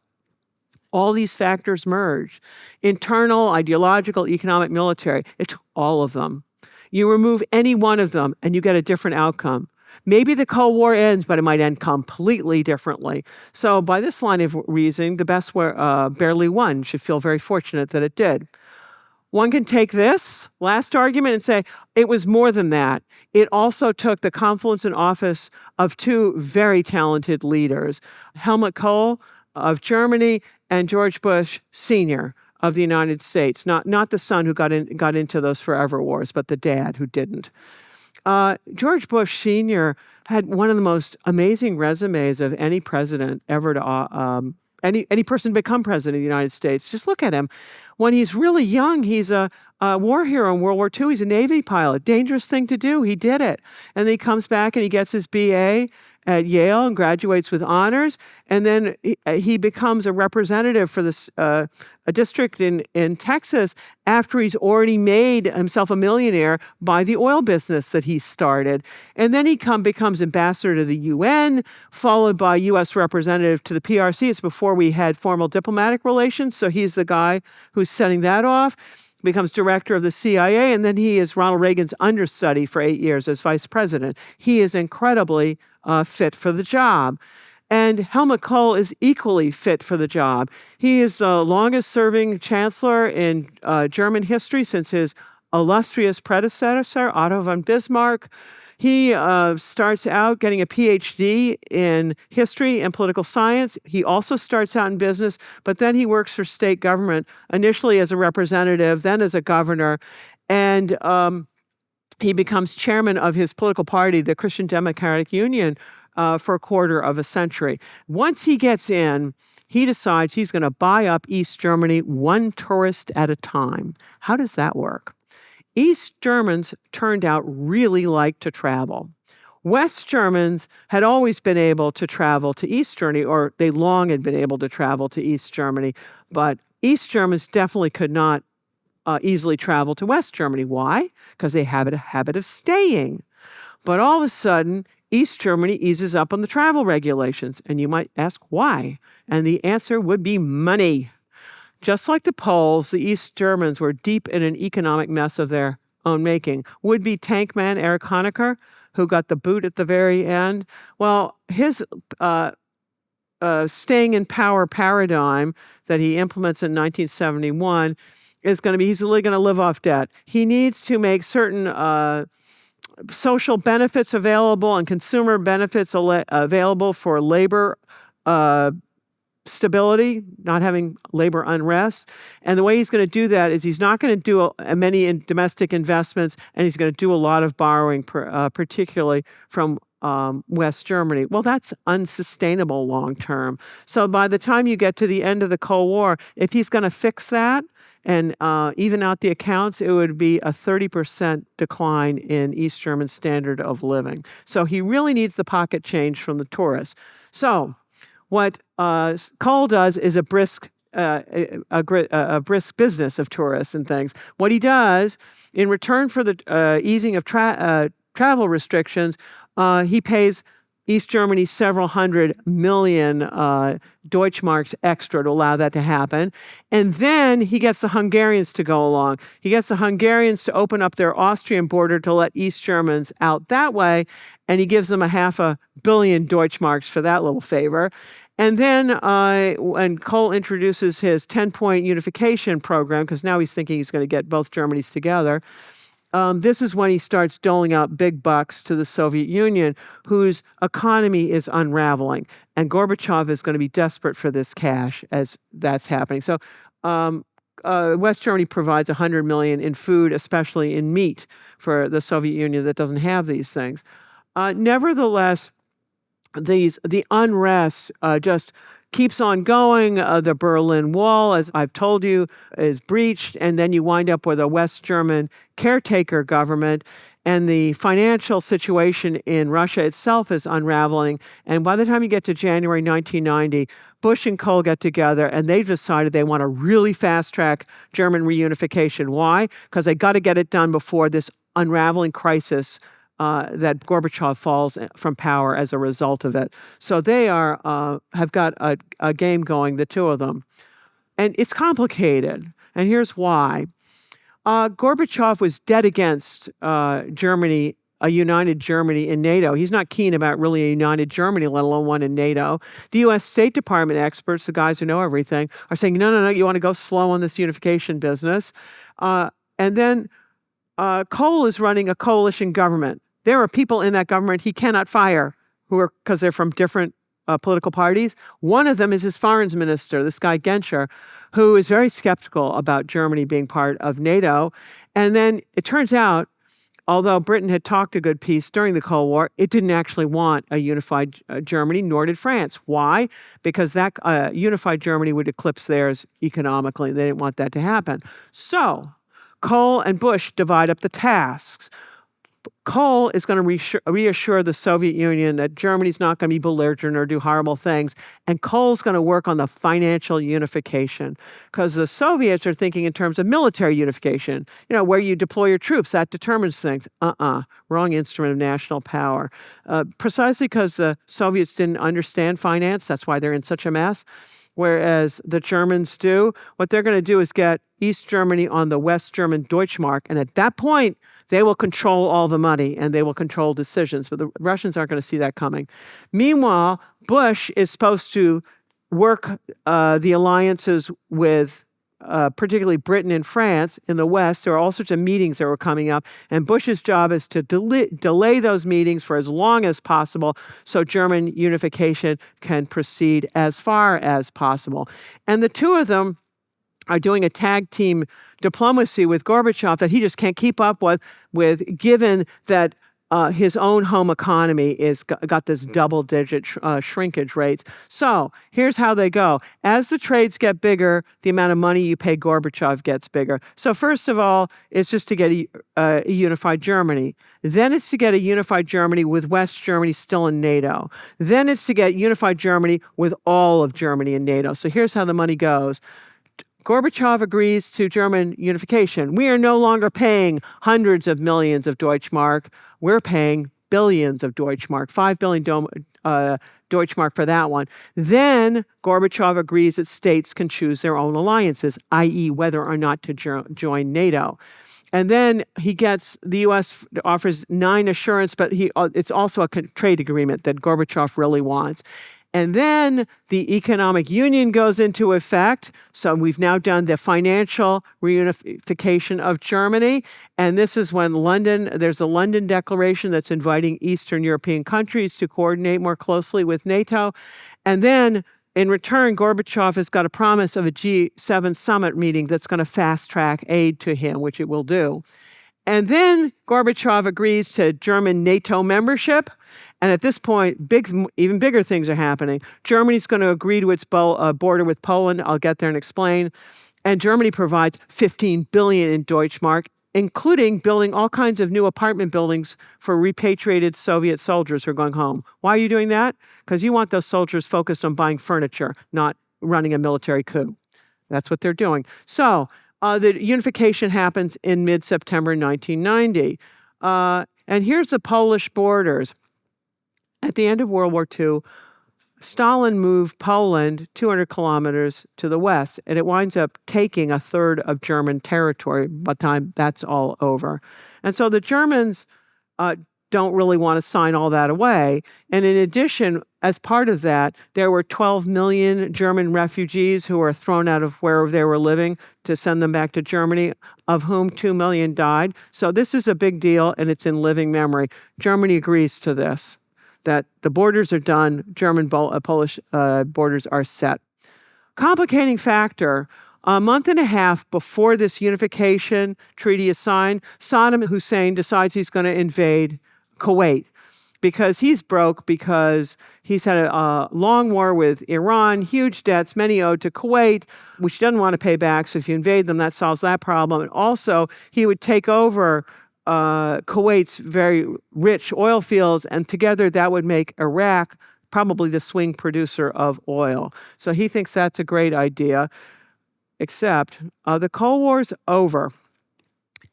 All these factors merge. Internal, ideological, economic, military. It's all of them. You remove any one of them and you get a different outcome. Maybe the Cold War ends, but it might end completely differently. So by this line of reasoning, the best barely won should feel very fortunate that it did. One can take this last argument and say it was more than that. It also took the confluence in office of two very talented leaders, Helmut Kohl of Germany and George Bush Sr. of the United States. Not the son who got into those forever wars, but the dad who didn't. George Bush Sr. had one of the most amazing resumes of any president ever to any person become president of the United States. Just look at him. When he's really young, he's a war hero in World War II. He's a Navy pilot. Dangerous thing to do. He did it. And then he comes back and he gets his BA at Yale and graduates with honors. And then he becomes a representative for this a district in Texas after he's already made himself a millionaire by the oil business that he started. And then he becomes ambassador to the UN, followed by U.S. representative to the PRC. It's before we had formal diplomatic relations. So he's the guy who's setting that off. Becomes director of the CIA, and then he is Ronald Reagan's understudy for 8 years as vice president. He is incredibly fit for the job. And Helmut Kohl is equally fit for the job. He is the longest-serving chancellor in German history since his illustrious predecessor, Otto von Bismarck. He starts out getting a PhD in history and political science. He also starts out in business, but then he works for state government, initially as a representative, then as a governor. And he becomes chairman of his political party, the Christian Democratic Union, for a quarter of a century. Once he gets in, he decides he's going to buy up East Germany one tourist at a time. How does that work? East Germans turned out really like to travel. West Germans had always been able to travel to East Germany, or they long had been able to travel to East Germany, but East Germans definitely could not easily travel to West Germany. Why? Because they have a habit of staying. But all of a sudden, East Germany eases up on the travel regulations, and you might ask why? And the answer would be money. Just like the Poles, the East Germans were deep in an economic mess of their own making. Would-be tank man Erich Honecker, who got the boot at the very end, well, his staying in power paradigm that he implements in 1971 is going to be, he's really going to live off debt. He needs to make certain social benefits available and consumer benefits available for labor stability, not having labor unrest. And the way he's going to do that is he's not going to do many domestic investments, and he's going to do a lot of borrowing, particularly from West Germany. Well, that's unsustainable long term. So by the time you get to the end of the Cold War, if he's going to fix that and even out the accounts, it would be a 30% decline in East German standard of living. So he really needs the pocket change from the tourists. So what Kohl does is a brisk business of tourists and things. What he does, in return for the easing of travel restrictions, he pays East Germany several hundred million Deutschmarks extra to allow that to happen. And then he gets the Hungarians to go along. He gets the Hungarians to open up their Austrian border to let East Germans out that way. And he gives them 500 million Deutschmarks for that little favor. And then when Kohl introduces his 10-point unification program, because now he's thinking he's going to get both Germanys together, this is when he starts doling out big bucks to the Soviet Union, whose economy is unraveling. And Gorbachev is going to be desperate for this cash as that's happening. So West Germany provides 100 million in food, especially in meat, for the Soviet Union that doesn't have these things. Nevertheless, the unrest just keeps on going. The Berlin Wall, as I've told you, is breached, and then you wind up with a West German caretaker government, and the financial situation in Russia itself is unraveling. And by the time you get to January 1990, Bush and Kohl get together, and they've decided they want to really fast-track German reunification. Why? Because they got to get it done before this unraveling crisis that Gorbachev falls from power as a result of it. So they have got a game going, the two of them. And it's complicated. And here's why. Gorbachev was dead against Germany, a united Germany in NATO. He's not keen about really a united Germany, let alone one in NATO. The U.S. State Department experts, the guys who know everything, are saying, no, you want to go slow on this unification business. And then Kohl is running a coalition government. There are people in that government he cannot fire because they're from different political parties. One of them is his foreign minister, this guy Genscher, who is very skeptical about Germany being part of NATO. And then it turns out, although Britain had talked a good piece during the Cold War, it didn't actually want a unified Germany, nor did France. Why? Because that unified Germany would eclipse theirs economically. They didn't want that to happen. So Kohl and Bush divide up the tasks. Kohl is going to reassure the Soviet Union that Germany's not going to be belligerent or do horrible things. And Kohl's going to work on the financial unification, because the Soviets are thinking in terms of military unification, where you deploy your troops, that determines things. Wrong instrument of national power. Precisely because the Soviets didn't understand finance, that's why they're in such a mess. Whereas the Germans do, what they're going to do is get East Germany on the West German Deutschmark. And at that point, they will control all the money and they will control decisions. But the Russians aren't going to see that coming. Meanwhile, Bush is supposed to work the alliances with particularly Britain and France in the West. There are all sorts of meetings that were coming up. And Bush's job is to delay those meetings for as long as possible so German unification can proceed as far as possible. And the two of them are doing a tag team diplomacy with Gorbachev that he just can't keep up with given that his own home economy is got this double-digit shrinkage rates. So here's how they go. As the trades get bigger, the amount of money you pay Gorbachev gets bigger. So first of all, it's just to get a unified Germany. Then it's to get a unified Germany with West Germany still in NATO. Then it's to get unified Germany with all of Germany in NATO. So here's how the money goes. Gorbachev agrees to German unification. We are no longer paying hundreds of millions of Deutschmark. We're paying billions of Deutschmark, 5 billion Deutschmark for that one. Then Gorbachev agrees that states can choose their own alliances, i.e. whether or not to join NATO. And then the U.S. offers 9 assurance, but it's also a trade agreement that Gorbachev really wants. And then the economic union goes into effect. So we've now done the financial reunification of Germany. And this is when there's a London Declaration that's inviting Eastern European countries to coordinate more closely with NATO. And then in return, Gorbachev has got a promise of a G7 summit meeting that's going to fast track aid to him, which it will do. And then Gorbachev agrees to German NATO membership. And at this point, even bigger things are happening. Germany's going to agree to its border with Poland. I'll get there and explain. And Germany provides 15 billion in Deutschmark, including building all kinds of new apartment buildings for repatriated Soviet soldiers who are going home. Why are you doing that? Because you want those soldiers focused on buying furniture, not running a military coup. That's what they're doing. So the unification happens in mid-September 1990. And here's the Polish borders. At the end of World War II, Stalin moved Poland 200 kilometers to the west, and it winds up taking a third of German territory by the time that's all over. And so the Germans don't really want to sign all that away. And in addition, as part of that, there were 12 million German refugees who were thrown out of wherever they were living to send them back to Germany, of whom 2 million died. So this is a big deal, and it's in living memory. Germany agrees to this, that the borders are done, Polish borders are set. Complicating factor, a month and a half before this unification treaty is signed, Saddam Hussein decides he's going to invade Kuwait because he's broke, because he's had a long war with Iran, huge debts, many owed to Kuwait, which he doesn't want to pay back. So if you invade them, that solves that problem. And also, he would take over Kuwait's very rich oil fields, and together that would make Iraq probably the swing producer of oil. So he thinks that's a great idea, except the Cold War's over,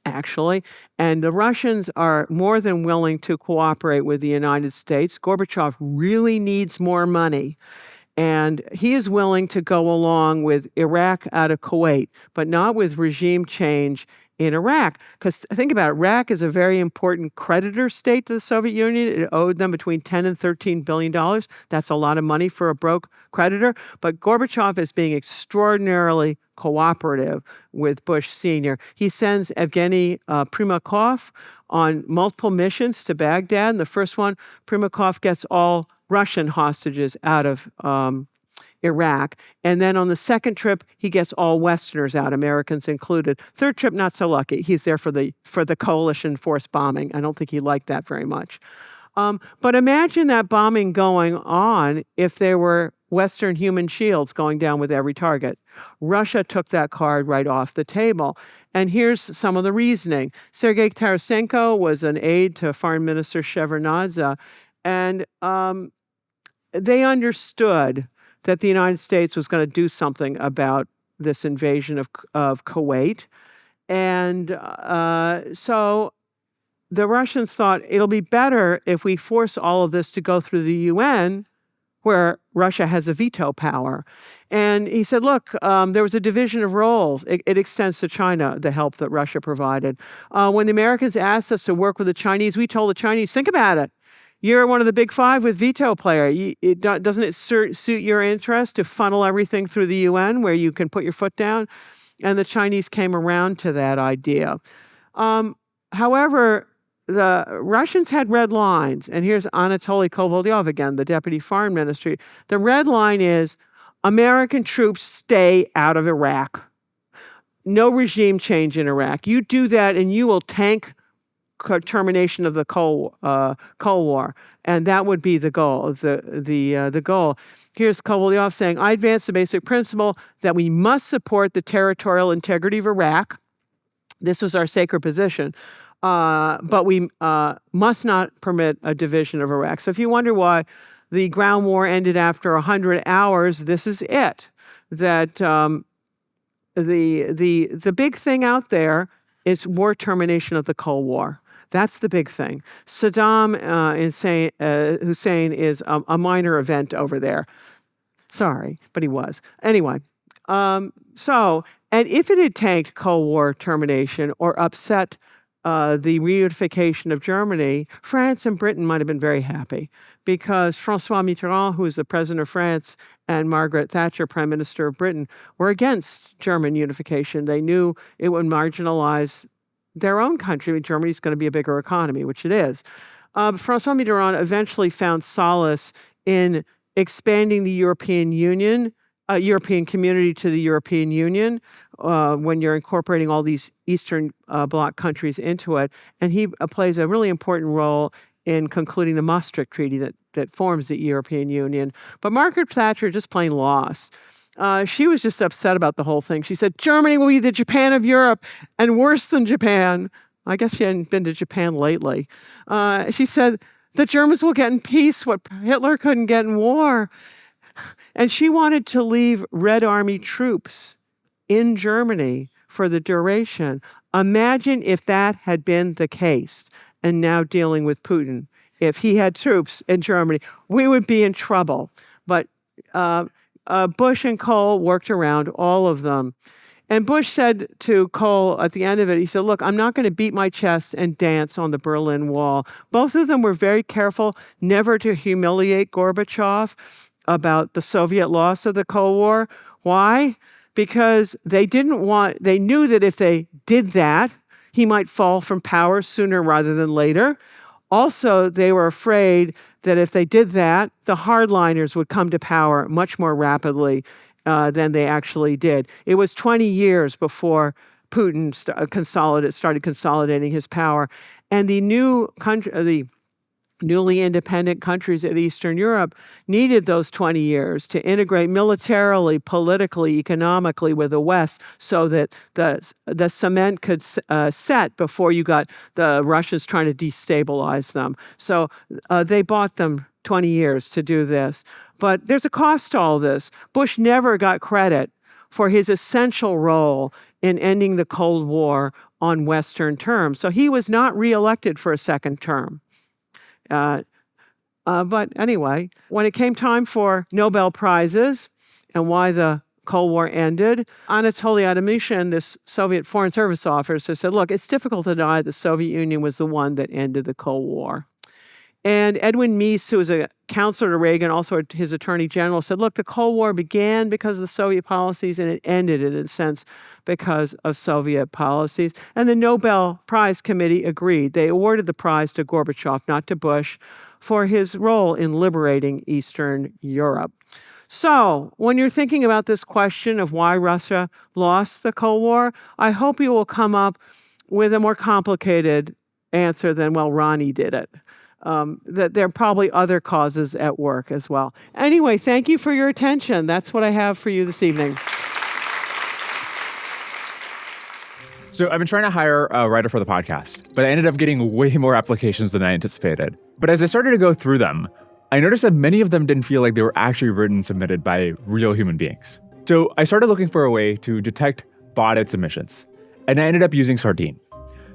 actually, and the Russians are more than willing to cooperate with the United States. Gorbachev really needs more money. And he is willing to go along with Iraq out of Kuwait, but not with regime change in Iraq. Because think about it, Iraq is a very important creditor state to the Soviet Union. It owed them between $10 and $13 billion. That's a lot of money for a broke creditor. But Gorbachev is being extraordinarily cooperative with Bush Sr. He sends 𝐓𝐈𝐿 Primakov on multiple missions to Baghdad. And the first one, Primakov gets all Russian hostages out of Iraq. And then on the second trip, he gets all Westerners out, Americans included. Third trip, not so lucky. He's there for the coalition force bombing. I don't think he liked that very much. But imagine that bombing going on if there were Western human shields going down with every target. Russia took that card right off the table. And here's some of the reasoning. 𝐒𝐏𝐿𝐒𝐃𝐄 was an aide to Foreign Minister Shevardnadze, and they understood that the United States was going to do something about this invasion of Kuwait. And so the Russians thought it'll be better if we force all of this to go through the UN, where Russia has a veto power. And he said, look, there was a division of roles. It extends to China, the help that Russia provided. When the Americans asked us to work with the Chinese, we told the Chinese, think about it. You're one of the big five with veto player. Doesn't it suit your interest to funnel everything through the UN where you can put your foot down? And the Chinese came around to that idea. However, the Russians had red lines. And here's Anatoly Kovalyov again, the deputy foreign ministry. The red line is American troops stay out of Iraq. No regime change in Iraq. You do that and you will tank termination of the Cold War, and that would be the goal. The goal. Here's Kovalyov saying, "I advance the basic principle that we must support the territorial integrity of Iraq. This was our sacred position, but we must not permit a division of Iraq." So if you wonder why the ground war ended after 100 hours, this is it. That the big thing out there is war termination of the Cold War. That's the big thing. Saddam Hussein is a minor event over there. Sorry, but he was. Anyway, and if it had tanked Cold War termination or upset the reunification of Germany, France and Britain might have been very happy because François Mitterrand, who was the president of France, and Margaret Thatcher, prime minister of Britain, were against German unification. They knew it would marginalize their own country. Germany's going to be a bigger economy, which it is. François Mitterrand eventually found solace in expanding the European Union, European community to the European Union, when you're incorporating all these Eastern Bloc countries into it. And he plays a really important role in concluding the Maastricht Treaty that forms the European Union. But Margaret Thatcher just plain lost. She was just upset about the whole thing. She said, Germany will be the Japan of Europe and worse than Japan. I guess she hadn't been to Japan lately. She said, the Germans will get in peace what Hitler couldn't get in war. And she wanted to leave Red Army troops in Germany for the duration. Imagine if that had been the case and now dealing with Putin. If he had troops in Germany, we would be in trouble. But Bush and Kohl worked around all of them. And Bush said to Kohl at the end of it, he said, look, I'm not going to beat my chest and dance on the Berlin Wall. Both of them were very careful never to humiliate Gorbachev about the Soviet loss of the Cold War. Why? Because they knew that if they did that, he might fall from power sooner rather than later. Also, they were afraid that if they did that, the hardliners would come to power much more rapidly than they actually did. It was 20 years before Putin started consolidating his power. And the newly independent countries of Eastern Europe needed those 20 years to integrate militarily, politically, economically with the West so that the cement could set before you got the Russians trying to destabilize them. So they bought them 20 years to do this. But there's a cost to all this. Bush never got credit for his essential role in ending the Cold War on Western terms. So he was not reelected for a second term. But anyway, when it came time for Nobel Prizes and why the Cold War ended, Anatoly Adamyshin, this Soviet Foreign Service officer, said, look, it's difficult to deny the Soviet Union was the one that ended the Cold War. And Edwin Meese, who was a counselor to Reagan, also his attorney general, said, look, the Cold War began because of the Soviet policies and it ended, in a sense, because of Soviet policies. And the Nobel Prize Committee agreed. They awarded the prize to Gorbachev, not to Bush, for his role in liberating Eastern Europe. So when you're thinking about this question of why Russia lost the Cold War, I hope you will come up with a more complicated answer than, well, Ronnie did it. That there are probably other causes at work as well. Anyway, thank you for your attention. That's what I have for you this evening. So I've been trying to hire a writer for the podcast, but I ended up getting way more applications than I anticipated. But as I started to go through them, I noticed that many of them didn't feel like they were actually written and submitted by real human beings. So I started looking for a way to detect botted submissions, and I ended up using Sardine.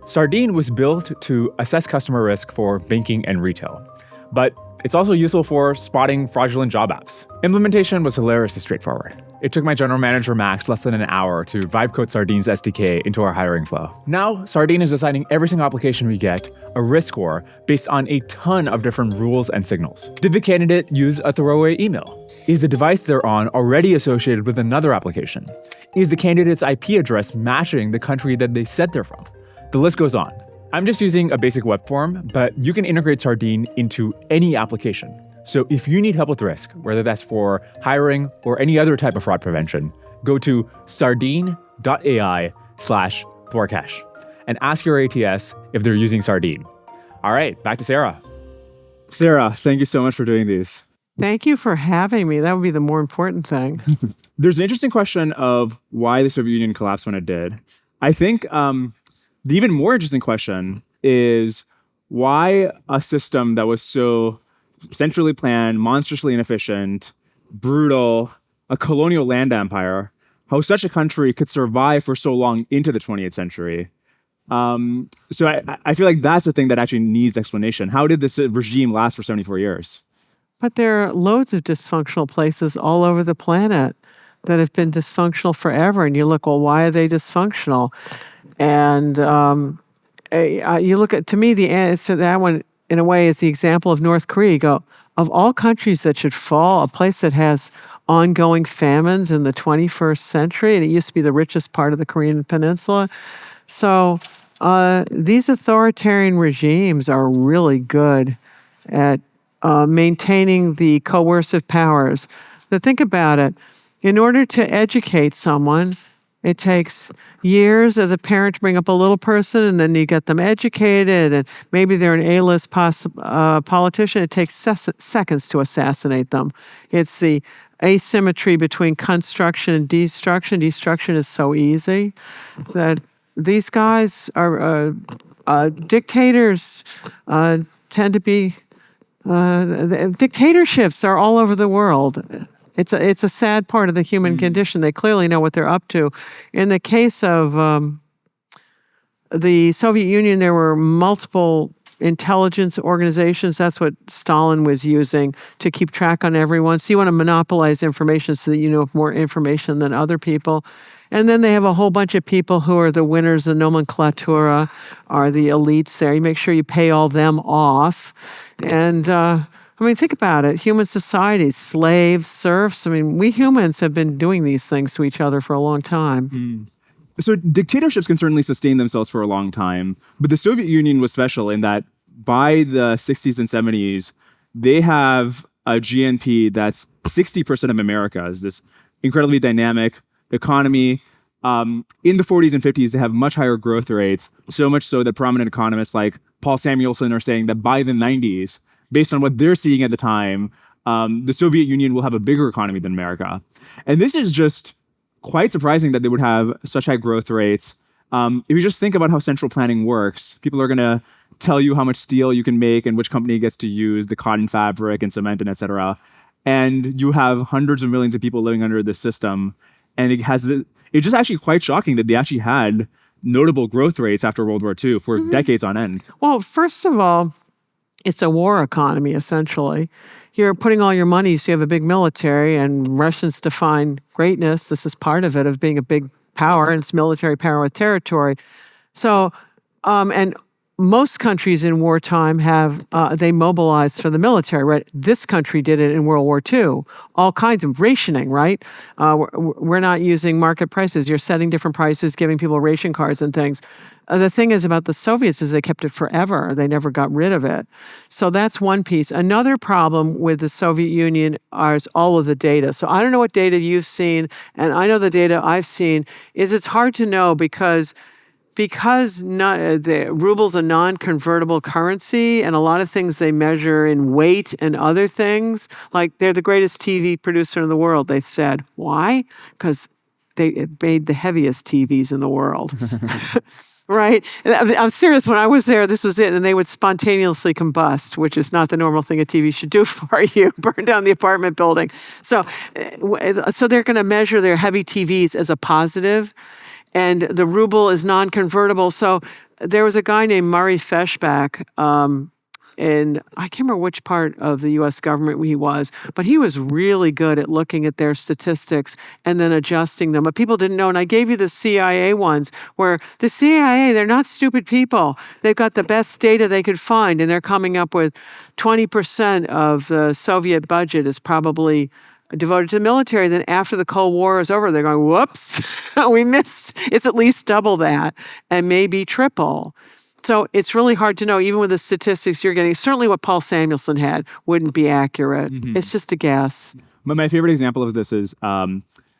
Sardine was built to assess customer risk for banking and retail, but it's also useful for spotting fraudulent job apps. Implementation was hilariously straightforward. It took my general manager, Max, less than an hour to vibe code Sardine's SDK into our hiring flow. Now, Sardine is assigning every single application we get a risk score based on a ton of different rules and signals. Did the candidate use a throwaway email? Is the device they're on already associated with another application? Is the candidate's IP address matching the country that they said they're from? The list goes on. I'm just using a basic web form, but you can integrate Sardine into any application. So if you need help with risk, whether that's for hiring or any other type of fraud prevention, go to sardine.ai/Borcash and ask your ATS if they're using Sardine. All right, back to Sarah. Sarah, thank you so much for doing these. Thank you for having me. That would be the more important thing. There's an interesting question of why the Soviet Union collapsed when it did. I think the even more interesting question is why a system that was so centrally planned, monstrously inefficient, brutal, a colonial land empire, how such a country could survive for so long into the 20th century. So I feel like that's the thing that actually needs explanation. How did this regime last for 74 years? But there are loads of dysfunctional places all over the planet that have been dysfunctional forever. And you look, well, why are they dysfunctional? And you look at, to me, the answer to that one, in a way, is the example of North Korea. You go, of all countries that should fall, a place that has ongoing famines in the 21st century, and it used to be the richest part of the Korean peninsula. So these authoritarian regimes are really good at maintaining the coercive powers. But think about it. In order to educate someone, it takes years as a parent to bring up a little person, and then you get them educated, and maybe they're an A-list politician. It takes seconds to assassinate them. It's the asymmetry between construction and destruction. Destruction is so easy that these guys are dictators tend to be dictatorships are all over the world. It's a sad part of the human condition. They clearly know what they're up to. In the case of the Soviet Union, there were multiple intelligence organizations. That's what Stalin was using to keep track on everyone. So you want to monopolize information so that you know more information than other people. And then they have a whole bunch of people who are the winners of nomenclatura, are the elites there. You make sure you pay all them off. And I mean, think about it. Human societies, slaves, serfs. I mean, we humans have been doing these things to each other for a long time. So dictatorships can certainly sustain themselves for a long time, but the Soviet Union was special in that by the 60s and 70s, they have a GNP that's 60% of America's, this incredibly dynamic economy. In the 40s and 50s, they have much higher growth rates, so much so that prominent economists like Paul Samuelson are saying that by the 90s, based on what they're seeing at the time, the Soviet Union will have a bigger economy than America. And this is just quite surprising that they would have such high growth rates. If you just think about how central planning works, people are going to tell you how much steel you can make and which company gets to use the cotton fabric and cement and et cetera. And you have hundreds of millions of people living under this system. And it's just actually quite shocking that they actually had notable growth rates after World War II for decades on end. Well, first of all, It's a war economy, essentially. You're putting all your money, so you have a big military, and Russians define greatness. This is part of it, of being a big power, and it's military power with territory. So, and most countries in wartime have, they mobilize for the military, right? This country did it in World War II. All kinds of rationing, right? We're not using market prices. You're setting different prices, giving people ration cards and things. The thing is about the Soviets is they kept it forever. They never got rid of it. So that's one piece. Another problem with the Soviet Union is all of the data. So I don't know what data you've seen, and I know the data I've seen is it's hard to know because the ruble's a non-convertible currency, and a lot of things they measure in weight and other things. Like they're the greatest TV producer in the world, they said. Why? Because they made the heaviest TVs in the world. Right? I'm serious. When I was there, this was it. And they would spontaneously combust, which is not the normal thing a TV should do for you, burn down the apartment building. So they're going to measure their heavy TVs as a positive, and the ruble is non-convertible. So there was a guy named Murray Feshbach, and I can't remember which part of the U.S. government he was, but he was really good at looking at their statistics and then adjusting them. But people didn't know, and I gave you the CIA ones, where the CIA, they're not stupid people. They've got the best data they could find, and they're coming up with 20% of the Soviet budget is probably devoted to the military. Then after the Cold War is over, they're going, whoops, we missed. It's at least double that, and maybe triple. So it's really hard to know, even with the statistics you're getting. Certainly what Paul Samuelson had wouldn't be accurate. Mm-hmm. It's just a guess. My favorite example of this is,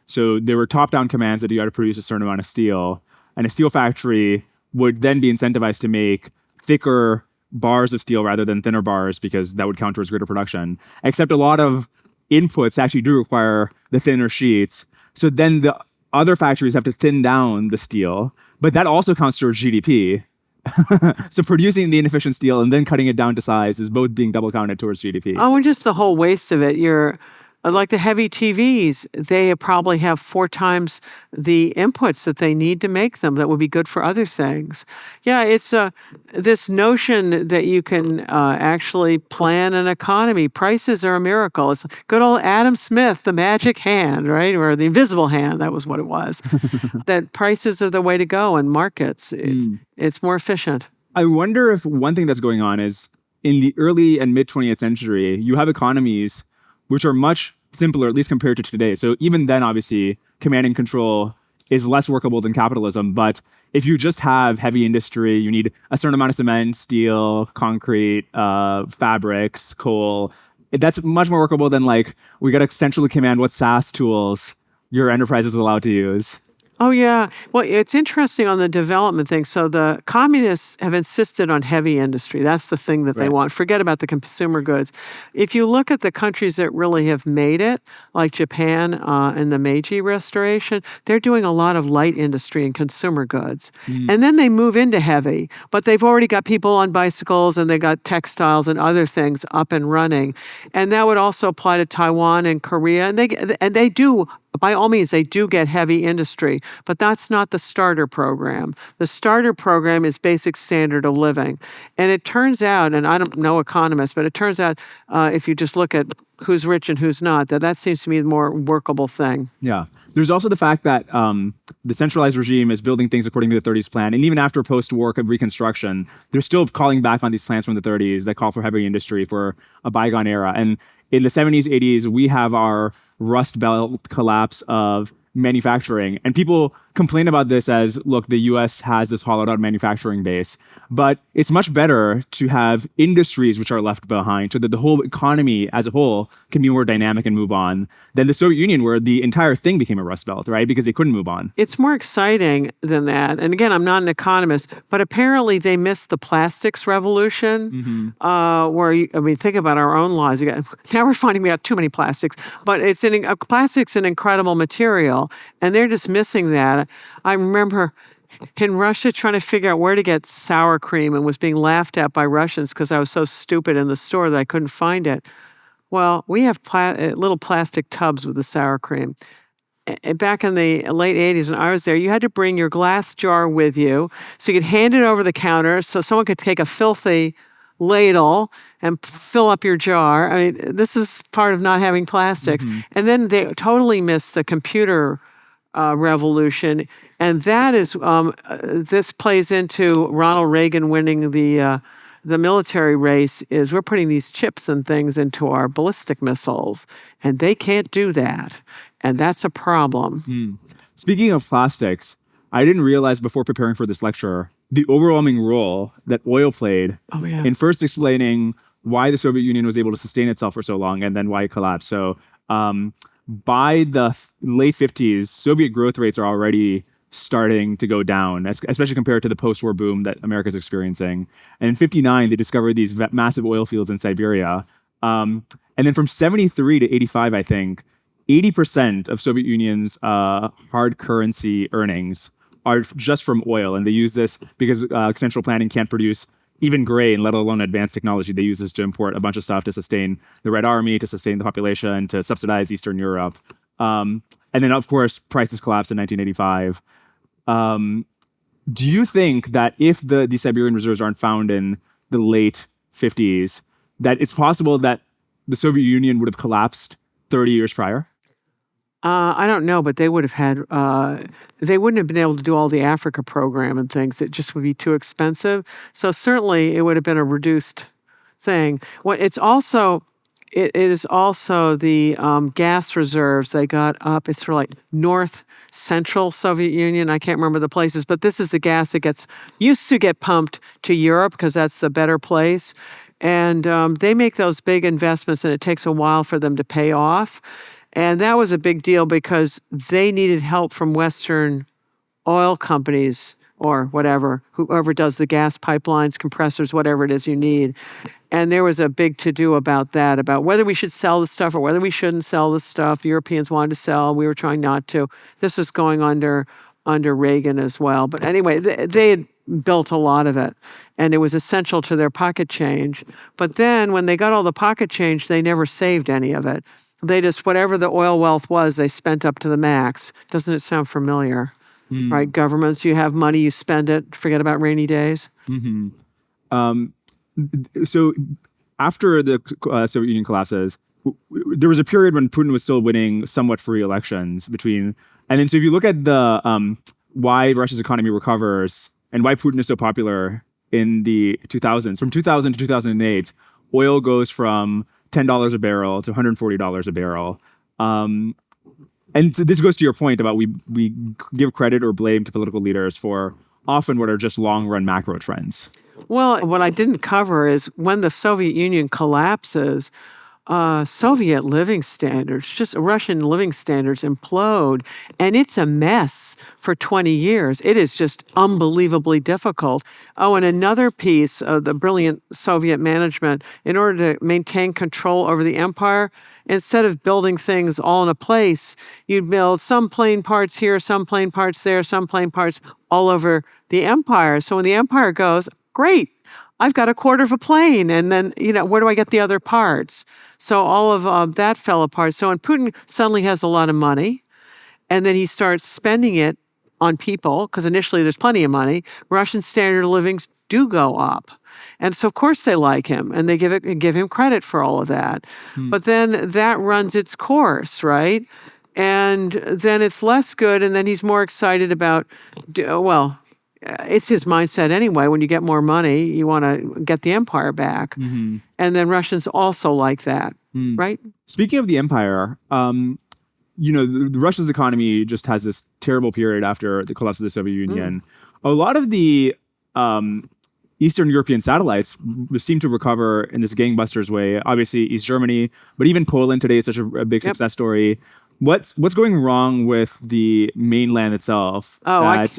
so there were top-down commands that you had to produce a certain amount of steel, and a steel factory would then be incentivized to make thicker bars of steel rather than thinner bars because that would count towards greater production. Except a lot of inputs actually do require the thinner sheets. So then the other factories have to thin down the steel, but that also counts towards GDP. So producing the inefficient steel and then cutting it down to size is both being double counted towards GDP. Oh, and just the whole waste of it. You're like the heavy TVs, they probably have 4 times the inputs that they need to make them that would be good for other things. Yeah, it's this notion that you can actually plan an economy. Prices are a miracle. It's good old Adam Smith, the magic hand, right? Or the invisible hand, that was what it was. That prices are the way to go in markets. It's more efficient. I wonder if one thing that's going on is in the early and mid 20th century, you have economies which are much simpler, at least compared to today. So even then, obviously, command and control is less workable than capitalism. But if you just have heavy industry, you need a certain amount of cement, steel, concrete, fabrics, coal. That's much more workable than like, we got to centrally command what SaaS tools your enterprise is allowed to use. Oh, yeah. Well, it's interesting on the development thing. So the communists have insisted on heavy industry. That's the thing that they want. Forget about the consumer goods. If you look at the countries that really have made it, like Japan and the Meiji Restoration, they're doing a lot of light industry and consumer goods. And then they move into heavy, but they've already got people on bicycles and they got textiles and other things up and running. And that would also apply to Taiwan and Korea. And they do, by all means, they do get heavy industry, but that's not the starter program. The starter program is basic standard of living. And it turns out, and I don't know economists, but it turns out if you just look at who's rich and who's not, that seems to me the more workable thing. Yeah. There's also the fact that the centralized regime is building things according to the 30s plan. And even after post-war Reconstruction, they're still calling back on these plans from the 30s that call for heavy industry for a bygone era. And in the 70s, 80s, we have our Rust Belt collapse of manufacturing. And people complain about this as, look, the US has this hollowed out manufacturing base. But it's much better to have industries which are left behind so that the whole economy as a whole can be more dynamic and move on than the Soviet Union, where the entire thing became a Rust Belt, right? Because they couldn't move on. It's more exciting than that. And again, I'm not an economist, but apparently they missed the plastics revolution, where, think about our own lives. Now we're finding we have too many plastics, but plastic's an incredible material. And they're just missing that. I remember in Russia trying to figure out where to get sour cream and was being laughed at by Russians because I was so stupid in the store that I couldn't find it. Well, we have little plastic tubs with the sour cream. Back in the late 80s when I was there, you had to bring your glass jar with you so you could hand it over the counter so someone could take a filthy ladle and fill up your jar. I mean, this is part of not having plastics. And then they totally missed the computer revolution. And that is, this plays into Ronald Reagan winning the military race, is we're putting these chips and things into our ballistic missiles, and they can't do that. And that's a problem. Speaking of plastics, I didn't realize before preparing for this lecture the overwhelming role that oil played in first explaining why the Soviet Union was able to sustain itself for so long and then why it collapsed. So by the late 50s, Soviet growth rates are already starting to go down, especially compared to the post-war boom that America's experiencing. And in 59, they discovered these massive oil fields in Siberia. And then from 73 to 85, I think, 80% of Soviet Union's hard currency earnings are just from oil. And they use this because central planning can't produce even grain, let alone advanced technology. They use this to import a bunch of stuff to sustain the Red Army, to sustain the population, to subsidize Eastern Europe. And then, of course, prices collapsed in 1985. Do you think that if the Siberian reserves aren't found in the late 50s, that it's possible that the Soviet Union would have collapsed 30 years prior? I don't know, but they would have had, they wouldn't have been able to do all the Africa program and things. It just would be too expensive. So certainly it would have been a reduced thing. It is also the gas reserves they got up. It's sort of like north central Soviet Union. I can't remember the places, but this is the gas that used to get pumped to Europe because that's the better place. And they make those big investments, and it takes a while for them to pay off. And that was a big deal because they needed help from Western oil companies or whatever, whoever does the gas pipelines, compressors, whatever it is you need. And there was a big to-do about that, about whether we should sell the stuff or whether we shouldn't sell the stuff. The Europeans wanted to sell. We were trying not to. This is going under Reagan as well. But anyway, they had built a lot of it, and it was essential to their pocket change. But then when they got all the pocket change, they never saved any of it. They just, whatever the oil wealth was, they spent up to the max. Doesn't it sound familiar? Right? Governments, you have money, you spend it, forget about rainy days. So after the Soviet Union collapses, there was a period when Putin was still winning somewhat free elections and then so if you look at the why Russia's economy recovers and why Putin is so popular in the 2000s, from 2000 to 2008, oil goes from $10 a barrel to $140 a barrel. And so this goes to your point about we give credit or blame to political leaders for often what are just long-run macro trends. Well, what I didn't cover is when the Soviet Union collapses, Soviet living standards, just Russian living standards implode, and it's a mess for 20 years. It is just unbelievably difficult. Oh, and another piece of the brilliant Soviet management, in order to maintain control over the empire, instead of building things all in a place, you'd build some plane parts here, some plane parts there, some plane parts all over the empire. So when the empire goes, great, I've got a quarter of a plane, and then, where do I get the other parts? So all of that fell apart. So when Putin suddenly has a lot of money, and then he starts spending it on people, because initially there's plenty of money, Russian standard of living do go up. And so of course they like him, and they give him credit for all of that. But then that runs its course, right? And then it's less good, and then he's more excited about, it's his mindset anyway. When you get more money, you want to get the empire back. And then Russians also like that, right? Speaking of the empire, the Russia's economy just has this terrible period after the collapse of the Soviet Union. A lot of the Eastern European satellites seem to recover in this gangbusters way. Obviously, East Germany, but even Poland today is such a big success story. What's going wrong with the mainland itself that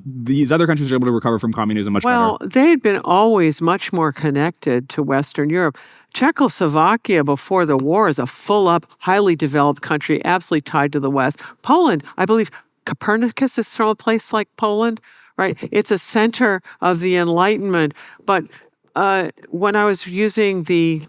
these other countries are able to recover from communism much better? Well, they had been always much more connected to Western Europe. Czechoslovakia before the war is a full-up, highly developed country, absolutely tied to the West. Poland, I believe Copernicus is from a place like Poland, right? It's a center of the Enlightenment. But when I was using the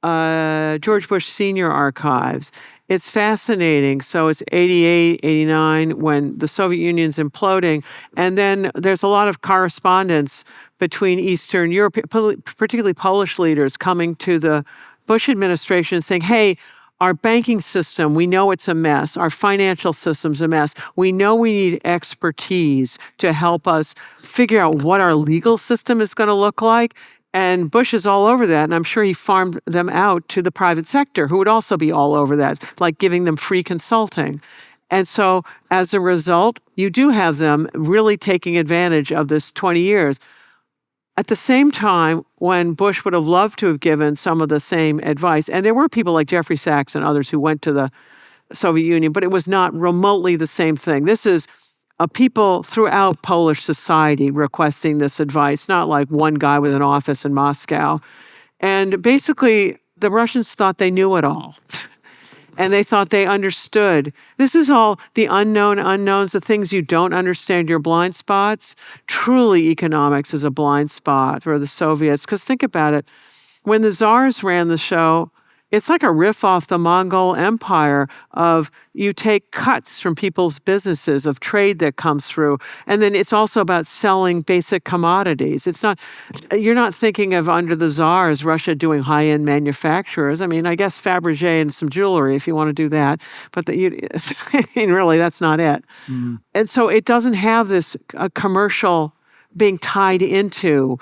George Bush Sr. archives. It's fascinating. So it's 88, 89 when the Soviet Union's imploding. And then there's a lot of correspondence between Eastern Europe, particularly Polish leaders, coming to the Bush administration saying, hey, our banking system, we know it's a mess. Our financial system's a mess. We know we need expertise to help us figure out what our legal system is going to look like. And Bush is all over that, and I'm sure he farmed them out to the private sector, who would also be all over that, like giving them free consulting. And so, as a result, you do have them really taking advantage of this 20 years. At the same time, when Bush would have loved to have given some of the same advice, and there were people like Jeffrey Sachs and others who went to the Soviet Union, but it was not remotely the same thing. This is people throughout Polish society requesting this advice, not like one guy with an office in Moscow. And basically, the Russians thought they knew it all. And they thought they understood. This is all the unknown unknowns, the things you don't understand, your blind spots. Truly, economics is a blind spot for the Soviets. Because think about it. When the czars ran the show, it's like a riff off the Mongol Empire of you take cuts from people's businesses of trade that comes through. And then it's also about selling basic commodities. It's not, you're not thinking of under the czars, Russia doing high-end manufacturers. I mean, I guess Fabergé and some jewelry if you want to do that. But I mean, really, that's not it. Mm. And so it doesn't have this commercial being tied into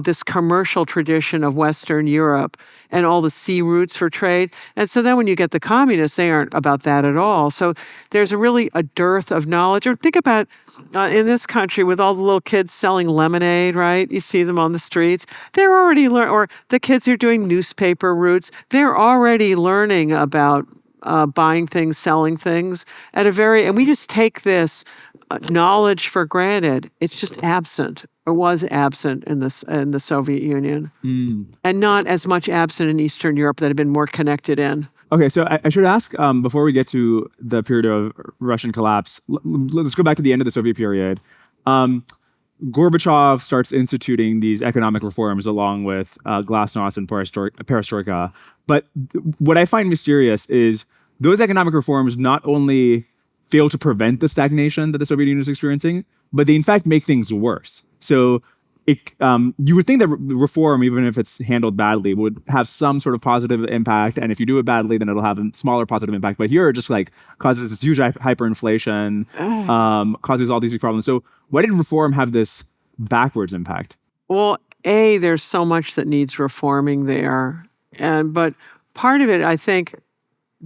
this commercial tradition of Western Europe and all the sea routes for trade. And so then when you get the communists, they aren't about that at all. So there's really a dearth of knowledge. Or think about in this country with all the little kids selling lemonade, right? You see them on the streets. They're already or the kids who are doing newspaper routes, they're already learning about buying things, selling things and we just take this knowledge for granted. It's just absent. Or was absent in the Soviet Union, and not as much absent in Eastern Europe that had been more connected in. Okay, so I should ask before we get to the period of Russian collapse. Let's go back to the end of the Soviet period. Gorbachev starts instituting these economic reforms along with glasnost and perestroika. But what I find mysterious is those economic reforms not only fail to prevent the stagnation that the Soviet Union is experiencing, but they in fact make things worse. So you would think that reform, even if it's handled badly, would have some sort of positive impact. And if you do it badly, then it'll have a smaller positive impact. But here it just like causes this huge hyperinflation, causes all these big problems. So why did reform have this backwards impact? Well, there's so much that needs reforming there. But part of it, I think,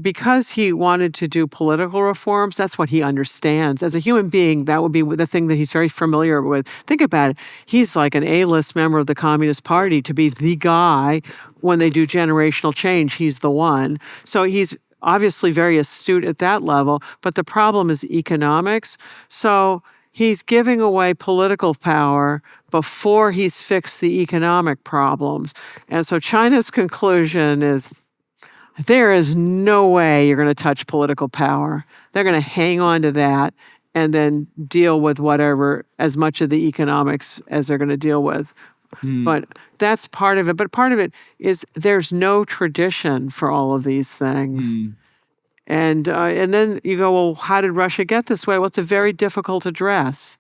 because he wanted to do political reforms, that's what he understands. As a human being, that would be the thing that he's very familiar with. Think about it. He's like an A-list member of the Communist Party to be the guy when they do generational change. He's the one. So he's obviously very astute at that level. But the problem is economics. So he's giving away political power before he's fixed the economic problems. And so China's conclusion is, there is no way you're going to touch political power. They're going to hang on to that and then deal with whatever, as much of the economics as they're going to deal with. But that's part of it. But part of it is there's no tradition for all of these things. And then you go, well, how did Russia get this way? Well, it's a very difficult address.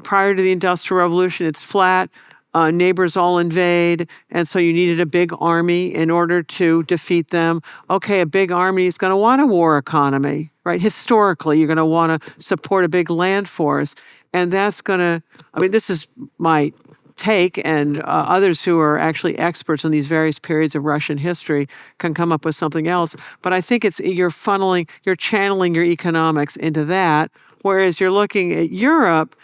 Prior to the Industrial Revolution, it's flat. Neighbors all invade, and so you needed a big army in order to defeat them. Okay, a big army is going to want a war economy, right? Historically, you're going to want to support a big land force, and that's going to, I mean, this is my take, and others who are actually experts in these various periods of Russian history can come up with something else. But I think you're channeling your economics into that, whereas you're looking at Europe,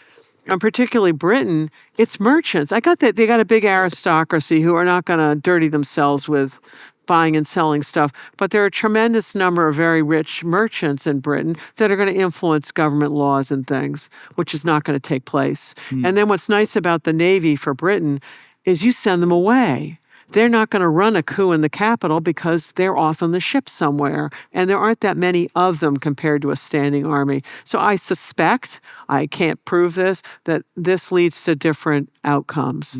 and particularly Britain, it's merchants. I got that they got a big aristocracy who are not going to dirty themselves with buying and selling stuff. But there are a tremendous number of very rich merchants in Britain that are going to influence government laws and things, which is not going to take place. And then what's nice about the Navy for Britain is you send them away. they're not going to run a coup in the capital because they're off on the ship somewhere. And there aren't that many of them compared to a standing army. So I suspect, I can't prove this, that this leads to different outcomes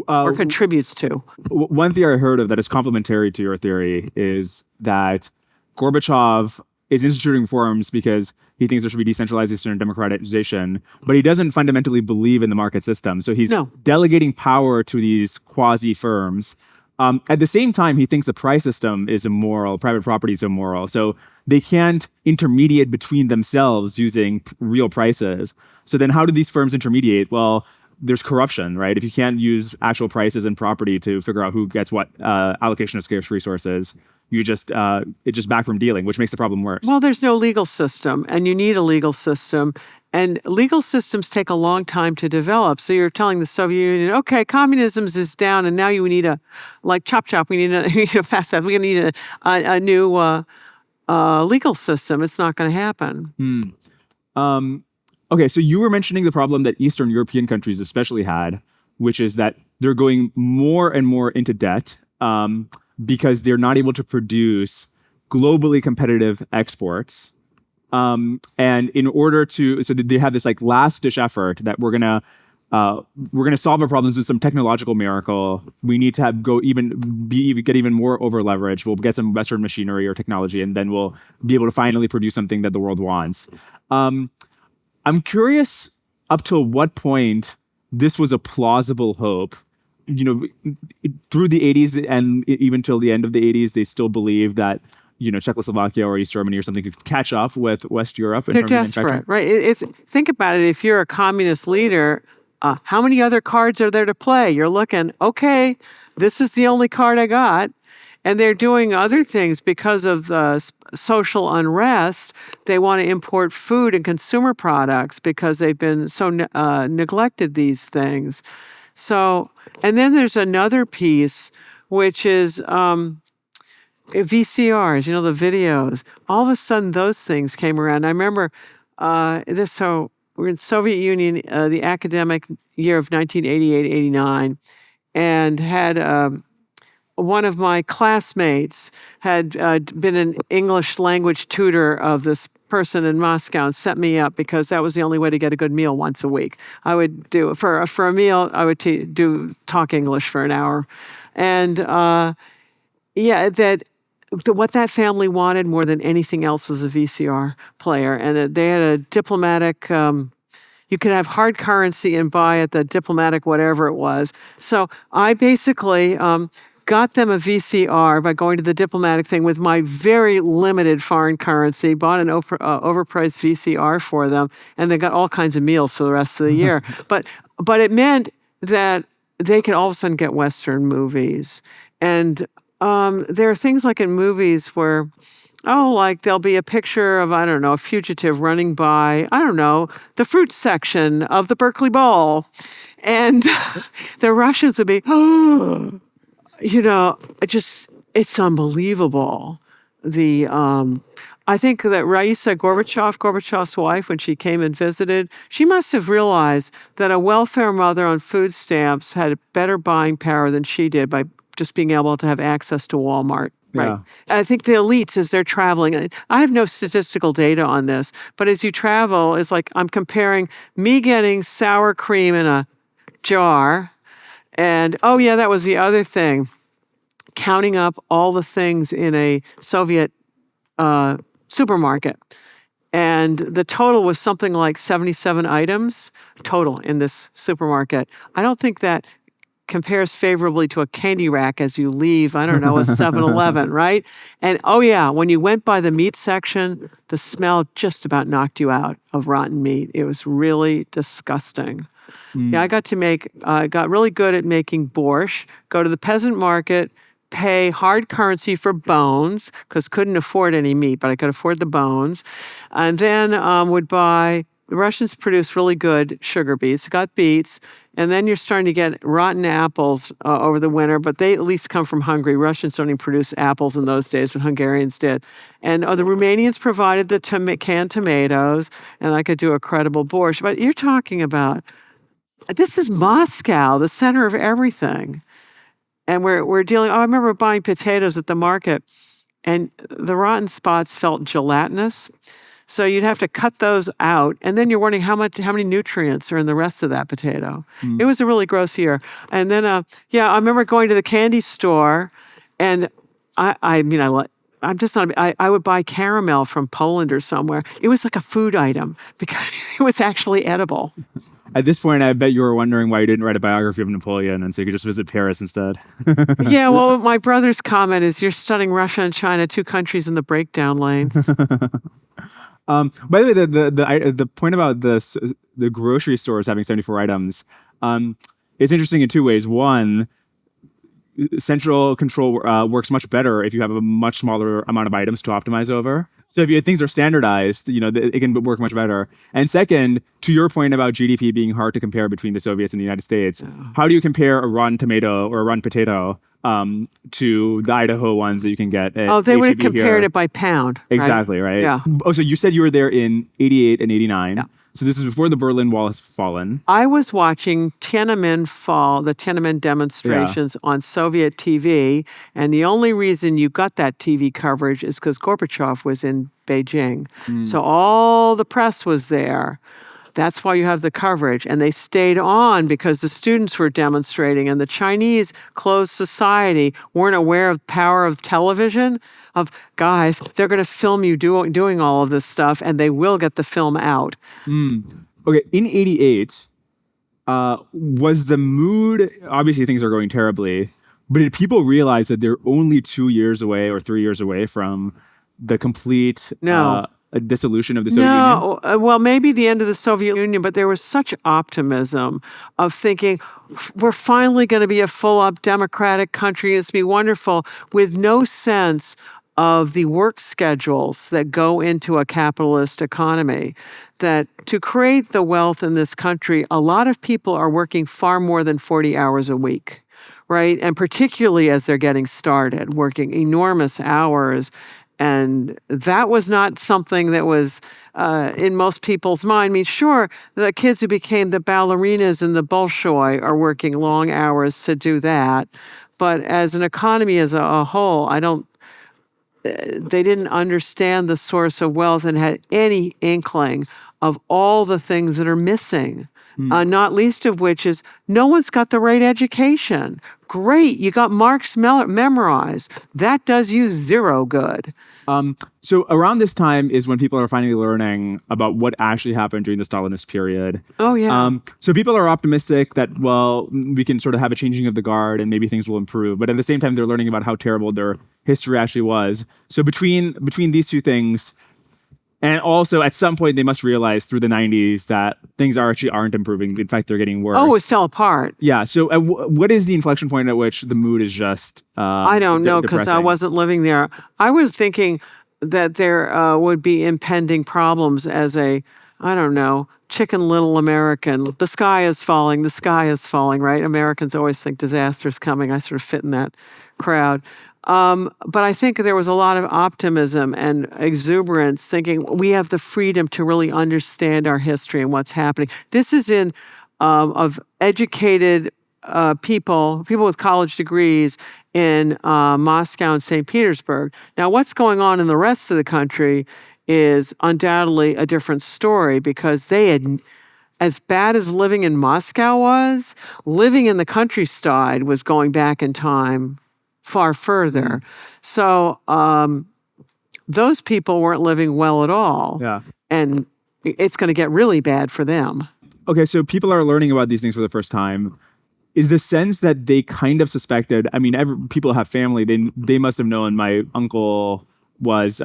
or contributes to. One theory I heard of that is complementary to your theory is that Gorbachev is instituting reforms because he thinks there should be decentralization and democratization, but he doesn't fundamentally believe in the market system. So he's delegating power to these quasi-firms. At the same time, he thinks the price system is immoral, private property is immoral. So they can't intermediate between themselves using real prices. So then how do these firms intermediate? Well, there's corruption, right? If you can't use actual prices and property to figure out who gets what allocation of scarce resources, it's just backroom dealing, which makes the problem worse. Well, there's no legal system, and you need a legal system. And legal systems take a long time to develop. So you're telling the Soviet Union, okay, communism is down, and now you need like chop, we need a fast, we need a new legal system. It's not going to happen. Okay, so you were mentioning the problem that Eastern European countries especially had, which is that they're going more and more into debt because they're not able to produce globally competitive exports. And in order to, so they have this like last ditch effort that we're gonna solve our problems with some technological miracle. We need to get even more over leverage. We'll get some Western machinery or technology, and then we'll be able to finally produce something that the world wants. I'm curious up to what point this was a plausible hope. You know, through the 80s and even till the end of the 80s, they still believed that, you know, Czechoslovakia or East Germany or something could catch up with West Europe. They're desperate, right? Think about it. If you're a communist leader, how many other cards are there to play? You're looking, okay, this is the only card I got. And they're doing other things because of the social unrest. They want to import food and consumer products because they've been so neglected these things. So, and then there's another piece, which is VCRs, you know, the videos. All of a sudden, those things came around. I remember so we're in Soviet Union, the academic year of 1988-89, and had one of my classmates had been an English language tutor of this person in Moscow and set me up because that was the only way to get a good meal once a week. I would do, for a meal, I would talk English for an hour. And what that family wanted more than anything else was a VCR player. And they had a diplomatic, you could have hard currency and buy at the diplomatic whatever it was. So I basically got them a VCR by going to the diplomatic thing with my very limited foreign currency, bought an overpriced VCR for them, and they got all kinds of meals for the rest of the year. But it meant that they could all of a sudden get Western movies. And there are things like in movies where, like there'll be a picture of, I don't know, a fugitive running by, I don't know, the fruit section of the Berkeley Bowl. And the Russians would be, you know, it's unbelievable. I think that Raisa Gorbachev's wife, when she came and visited, she must have realized that a welfare mother on food stamps had better buying power than she did by just being able to have access to Walmart. Right. Yeah. I think the elites, as they're traveling, I have no statistical data on this, but as you travel, it's like I'm comparing me getting sour cream in a jar. And, that was the other thing. Counting up all the things in a Soviet supermarket. And the total was something like 77 items total in this supermarket. I don't think that compares favorably to a candy rack as you leave, I don't know, a 7-Eleven, right? And when you went by the meat section, the smell just about knocked you out of rotten meat. It was really disgusting. Yeah, I got really good at making borscht, go to the peasant market, pay hard currency for bones, because couldn't afford any meat, but I could afford the bones. And then would buy, the Russians produce really good sugar beets, got beets, and then you're starting to get rotten apples over the winter, but they at least come from Hungary. Russians don't even produce apples in those days, but Hungarians did. And the Romanians provided the canned tomatoes, and I could do a credible borscht. But you're talking about, this is Moscow, the center of everything. and we're dealing. Oh, I remember buying potatoes at the market, and the rotten spots felt gelatinous. So you'd have to cut those out, and then you're wondering how many nutrients are in the rest of that potato. It was a really gross year. And then, I remember going to the candy store, and I'm just not. I would buy caramel from Poland or somewhere. It was like a food item because it was actually edible. At this point, I bet you were wondering why you didn't write a biography of Napoleon, and so you could just visit Paris instead. Yeah, well, my brother's comment is, "You're studying Russia and China, two countries in the breakdown lane." By the way, the point about the grocery stores having 74 items, it's interesting in two ways. One, central control works much better if you have a much smaller amount of items to optimize over. So if things are standardized, it can work much better. And second, to your point about GDP being hard to compare between the Soviets and the United States, how do you compare a rotten tomato or a rotten potato to the Idaho ones that you can get at they would have H-E-B compared here? it by pound. Exactly, right? Yeah. Oh, so you said you were there in 88 and 89. Yeah. So this is before the Berlin Wall has fallen. I was watching Tiananmen fall, the Tiananmen demonstrations on Soviet TV, and the only reason you got that TV coverage is because Gorbachev was in Beijing. So all the press was there. That's why you have the coverage. And they stayed on because the students were demonstrating, and the Chinese closed society weren't aware of the power of television, of, guys, they're going to film you doing all of this stuff, and they will get the film out. Okay, in 88, was the mood, obviously things are going terribly, but did people realize that they're only 2 years away or 3 years away from the complete a dissolution of the Soviet Union? No, well, maybe the end of the Soviet Union, but there was such optimism of thinking we're finally going to be a full-up democratic country. It's going to be wonderful, with no sense of the work schedules that go into a capitalist economy. That to create the wealth in this country, a lot of people are working far more than 40 hours a week, right? And particularly as they're getting started, working enormous hours. And that was not something that was in most people's mind. I mean, sure, the kids who became the ballerinas and the Bolshoi are working long hours to do that. But as an economy as a whole, they didn't understand the source of wealth and had any inkling of all the things that are missing. Not least of which is no one's got the right education. Great, you got Marx memorized. That does you zero good. So around this time is when people are finally learning about what actually happened during the Stalinist period. Oh, yeah. So people are optimistic that, well, we can sort of have a changing of the guard and maybe things will improve. But at the same time, they're learning about how terrible their history actually was. So between these two things, and also, at some point, they must realize through the 90s that things aren't improving. In fact, they're getting worse. Oh, it fell apart. Yeah. So what is the inflection point at which the mood is just I don't know, because I wasn't living there. I was thinking that there would be impending problems as I don't know, Chicken Little American. The sky is falling, right? Americans always think disaster's coming. I sort of fit in that crowd. But I think there was a lot of optimism and exuberance, thinking we have the freedom to really understand our history and what's happening. This is of educated people with college degrees in Moscow and St. Petersburg. Now, what's going on in the rest of the country is undoubtedly a different story, because they had, as bad as living in Moscow was, living in the countryside was going back in time far further. So those people weren't living well at all. Yeah. And it's going to get really bad for them. Okay, so people are learning about these things for the first time. Is the sense that they kind of suspected, I mean, people have family, they must have known. My uncle was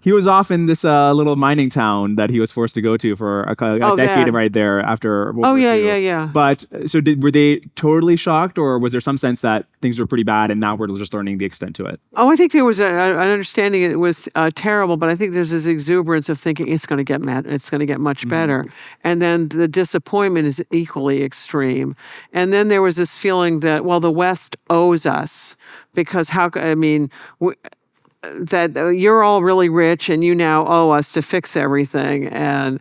he was off in this little mining town that he was forced to go to for a decade right there after World War II. Yeah. But so were they totally shocked, or was there some sense that things were pretty bad and now we're just learning the extent to it? Oh, I think there was an understanding it was terrible, but I think there's this exuberance of thinking it's going to get it's going to get much better. And then the disappointment is equally extreme. And then there was this feeling that, well, the West owes us, because that you're all really rich and you now owe us to fix everything. And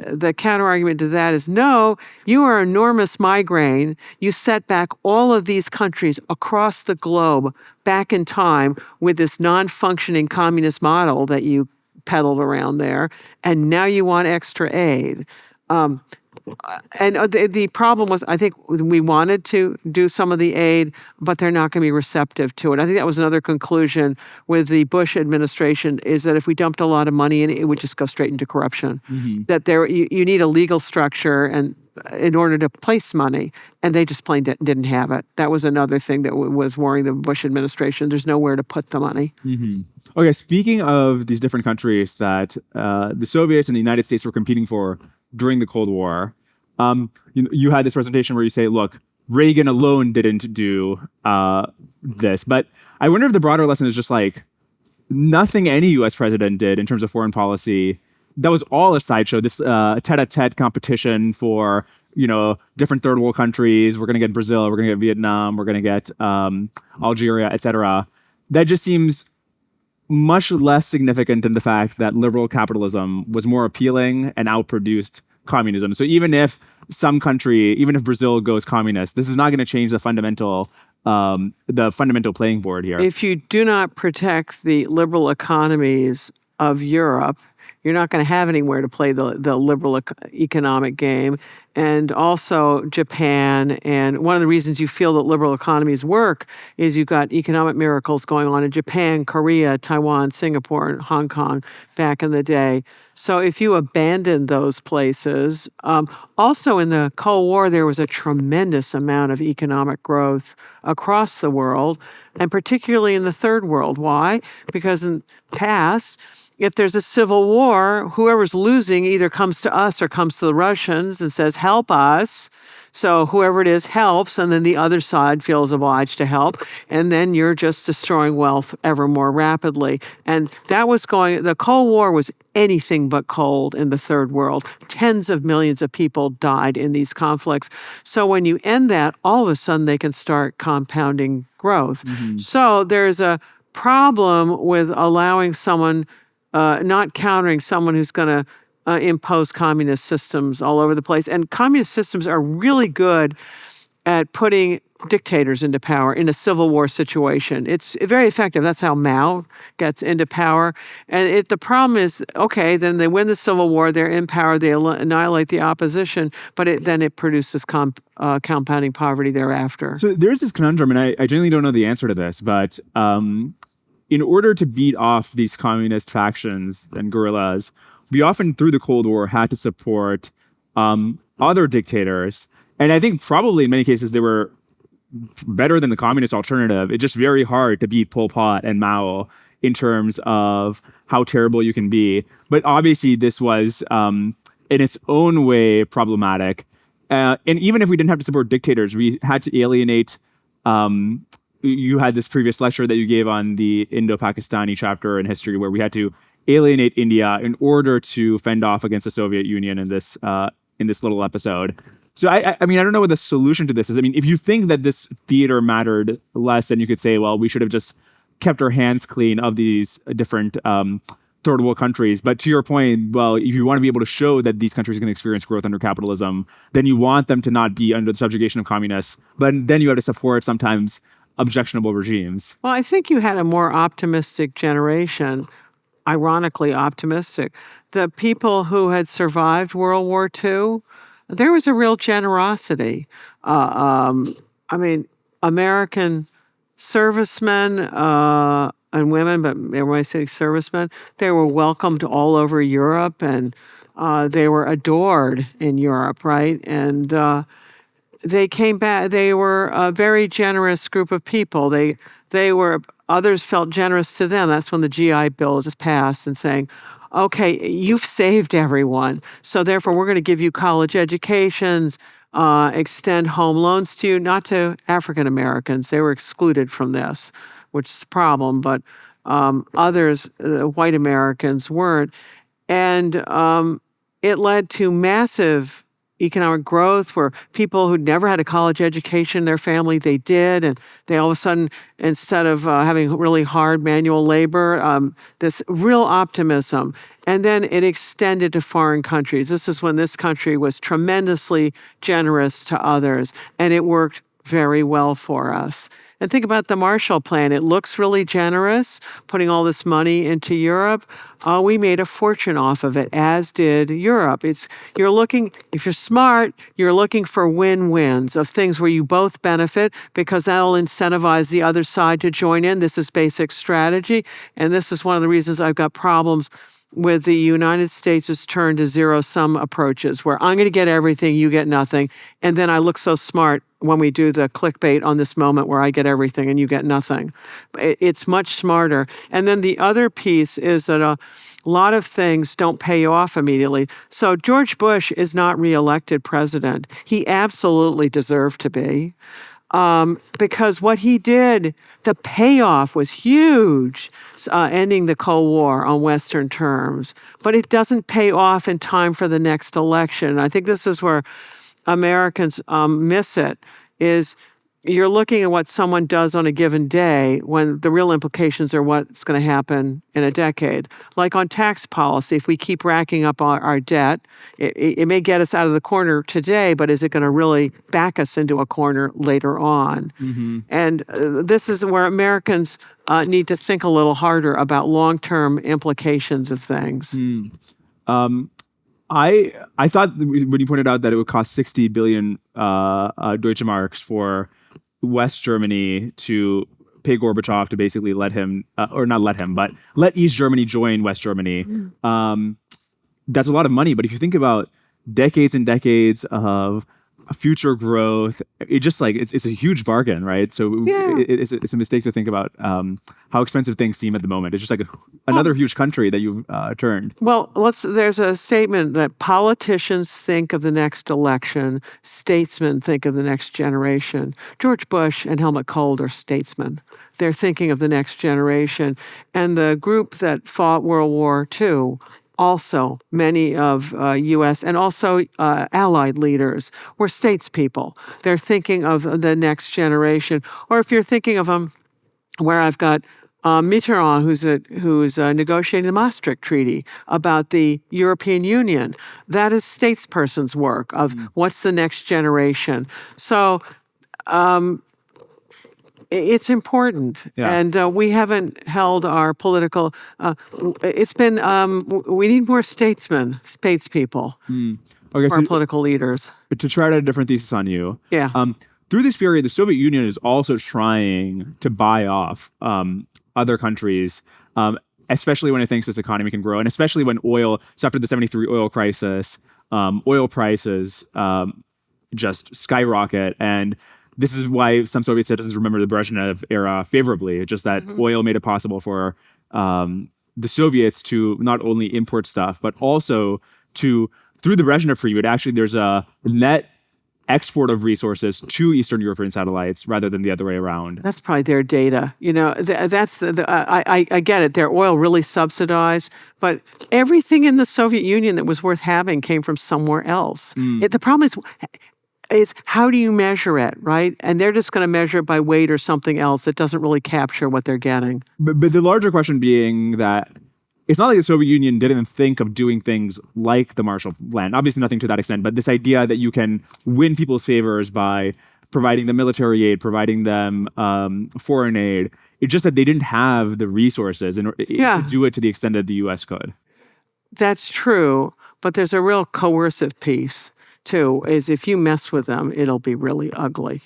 the counter argument to that is, no, you are enormous migraine. You set back all of these countries across the globe back in time with this non-functioning communist model that you peddled around there, and now you want extra aid. And the problem was, I think we wanted to do some of the aid, but they're not going to be receptive to it. I think that was another conclusion with the Bush administration, is that if we dumped a lot of money in it, it would just go straight into corruption. That you need a legal structure and in order to place money, and they just plain didn't have it. That was another thing that was worrying the Bush administration. There's nowhere to put the money. Okay, speaking of these different countries that the Soviets and the United States were competing for during the Cold War, you had this presentation where you say, look, Reagan alone didn't do this. But I wonder if the broader lesson is just like nothing any U.S. president did in terms of foreign policy. That was all a sideshow, this tete-a-tete competition for, different third world countries. We're going to get Brazil, we're going to get Vietnam, we're going to get Algeria, etc. That just seems much less significant than the fact that liberal capitalism was more appealing and outproduced communism. So even if some country, even if Brazil goes communist, this is not going to change the fundamental playing board here. If you do not protect the liberal economies of Europe, you're not going to have anywhere to play the liberal economic game. And also Japan. And one of the reasons you feel that liberal economies work is you've got economic miracles going on in Japan, Korea, Taiwan, Singapore, and Hong Kong back in the day. So if you abandon those places, also in the Cold War, there was a tremendous amount of economic growth across the world, and particularly in the third world. Why? Because in the past, if there's a civil war, whoever's losing either comes to us or comes to the Russians and says, help us. So whoever it is helps, and then the other side feels obliged to help. And then you're just destroying wealth ever more rapidly. And that was the Cold War was anything but cold in the third world. Tens of millions of people died in these conflicts. So when you end that, all of a sudden they can start compounding growth. So there's a problem with allowing someone not countering someone who's going to impose communist systems all over the place. And communist systems are really good at putting dictators into power in a civil war situation. It's very effective. That's how Mao gets into power. And the problem is, okay, then they win the civil war, they're in power, they annihilate the opposition, but then it produces compounding poverty thereafter. So there's this conundrum, and I genuinely don't know the answer to this, but in order to beat off these communist factions and guerrillas, we often, through the Cold War, had to support other dictators. And I think probably in many cases they were better than the communist alternative. It's just very hard to beat Pol Pot and Mao in terms of how terrible you can be. But obviously this was, in its own way, problematic. And even if we didn't have to support dictators, we had to alienate you had this previous lecture that you gave on the Indo-Pakistani chapter in history where we had to alienate India in order to fend off against the Soviet Union in this little episode. So I mean, I don't know what the solution to this is. I mean, if you think that this theater mattered less, then you could say, well, we should have just kept our hands clean of these different third world countries. But to your point, well, if you want to be able to show that these countries are going to experience growth under capitalism, then you want them to not be under the subjugation of communists. But then you have to support sometimes objectionable regimes. Well, I think you had a more optimistic generation, ironically optimistic. The people who had survived World War II, there was a real generosity. I mean, American servicemen and women, but when I say servicemen, they were welcomed all over Europe, and they were adored in Europe, right? And they came back. They were a very generous group of people. Others felt generous to them. That's when the GI Bill just passed and saying, okay, you've saved everyone, so therefore we're going to give you college educations, extend home loans to you, not to African Americans. They were excluded from this, which is a problem, but others, white Americans, weren't. And it led to massive economic growth where people who'd never had a college education in their family, they did. And they all of a sudden, instead of having really hard manual labor, this real optimism. And then it extended to foreign countries. This is when this country was tremendously generous to others, and it worked very well for us. And think about the Marshall Plan. It looks really generous, putting all this money into Europe. We made a fortune off of it, as did Europe. If you're smart, you're looking for win-wins of things where you both benefit because that'll incentivize the other side to join in. This is basic strategy. And this is one of the reasons I've got problems with the United States' turn to zero-sum approaches, where I'm going to get everything, you get nothing. And then I look so smart when we do the clickbait on this moment where I get everything and you get nothing. It's much smarter. And then the other piece is that a lot of things don't pay off immediately. So George Bush is not reelected president. He absolutely deserved to be. Because what he did, the payoff was huge, ending the Cold War on Western terms. But it doesn't pay off in time for the next election. I think this is where Americans miss it, is you're looking at what someone does on a given day when the real implications are what's going to happen in a decade. Like on tax policy, if we keep racking up our debt, it may get us out of the corner today, but is it going to really back us into a corner later on? Mm-hmm. And this is where Americans need to think a little harder about long-term implications of things. I thought when you pointed out that it would cost 60 billion Deutsche Marks for West Germany to pay Gorbachev to basically let him, or not let him, but let East Germany join West Germany. That's a lot of money. But if you think about decades and decades of future growth, it's a huge bargain, right? So it's a mistake to think about how expensive things seem at the moment. It's just like another huge country that you've turned. Well, there's a statement that politicians think of the next election, statesmen think of the next generation. George Bush and Helmut Kohl are statesmen. They're thinking of the next generation. And the group that fought World War II, also, many of U.S. and also allied leaders were statespeople. They're thinking of the next generation. Or if you're thinking of where I've got Mitterrand, who's negotiating the Maastricht Treaty about the European Union, that is statespersons' work of what's the next generation. So it's important, and we haven't held our political. It's been we need more statespeople, for our political leaders. To try out a different thesis on you, through this period, the Soviet Union is also trying to buy off other countries, especially when it thinks its economy can grow, and especially when oil. So after the '73 oil crisis, oil prices just skyrocket and. This is why some Soviet citizens remember the Brezhnev era favorably, just that oil made it possible for the Soviets to not only import stuff, but also through the Brezhnev period, actually there's a net export of resources to Eastern European satellites rather than the other way around. That's probably their data. You know, that's I get it. Their oil really subsidized, but everything in the Soviet Union that was worth having came from somewhere else. The problem is how do you measure it, right? And they're just going to measure it by weight or something else that doesn't really capture what they're getting. But the larger question being that it's not like the Soviet Union didn't think of doing things like the Marshall Plan. Obviously nothing to that extent, but this idea that you can win people's favors by providing them military aid, providing them foreign aid. It's just that they didn't have the resources to do it to the extent that the U.S. could. That's true, but there's a real coercive piece. Too, is if you mess with them, it'll be really ugly.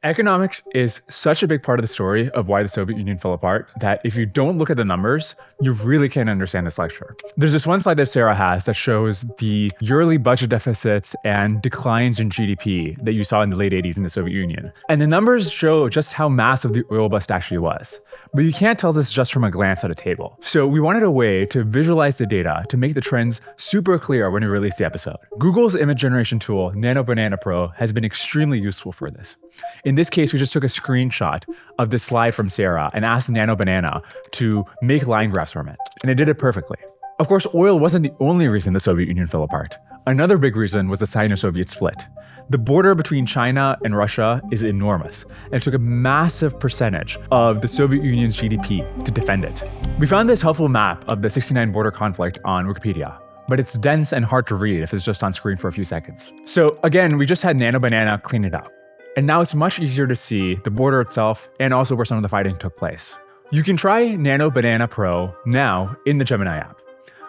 Economics is such a big part of the story of why the Soviet Union fell apart that if you don't look at the numbers, you really can't understand this lecture. There's this one slide that Sarah has that shows the yearly budget deficits and declines in GDP that you saw in the late 80s in the Soviet Union. And the numbers show just how massive the oil bust actually was. But you can't tell this just from a glance at a table. So we wanted a way to visualize the data to make the trends super clear when we release the episode. Google's image generation tool, Nano Banana Pro, has been extremely useful for this. In this case, we just took a screenshot of this slide from Sarah and asked Nano Banana to make line graphs from it. And it did it perfectly. Of course, oil wasn't the only reason the Soviet Union fell apart. Another big reason was the Sino-Soviet split. The border between China and Russia is enormous, and it took a massive percentage of the Soviet Union's GDP to defend it. We found this helpful map of the '69 border conflict on Wikipedia, but it's dense and hard to read if it's just on screen for a few seconds. So again, we just had Nano Banana clean it up. And now it's much easier to see the border itself and also where some of the fighting took place. You can try Nano Banana Pro now in the Gemini app.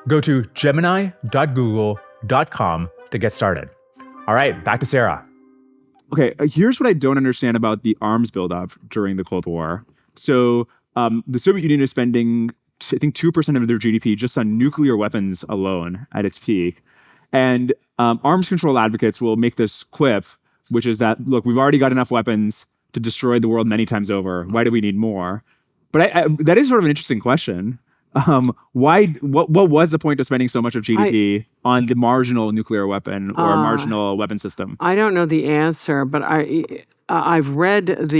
Go to gemini.google.com to get started. All right, back to Sarah. Okay, here's what I don't understand about the arms buildup during the Cold War. So the Soviet Union is spending, I think, 2% of their GDP just on nuclear weapons alone at its peak. And arms control advocates will make this quip, which is that, look, we've already got enough weapons to destroy the world many times over. Why do we need more? But that is sort of an interesting question. What was the point of spending so much of GDP on the marginal nuclear weapon or marginal weapon system? I don't know the answer, but I've read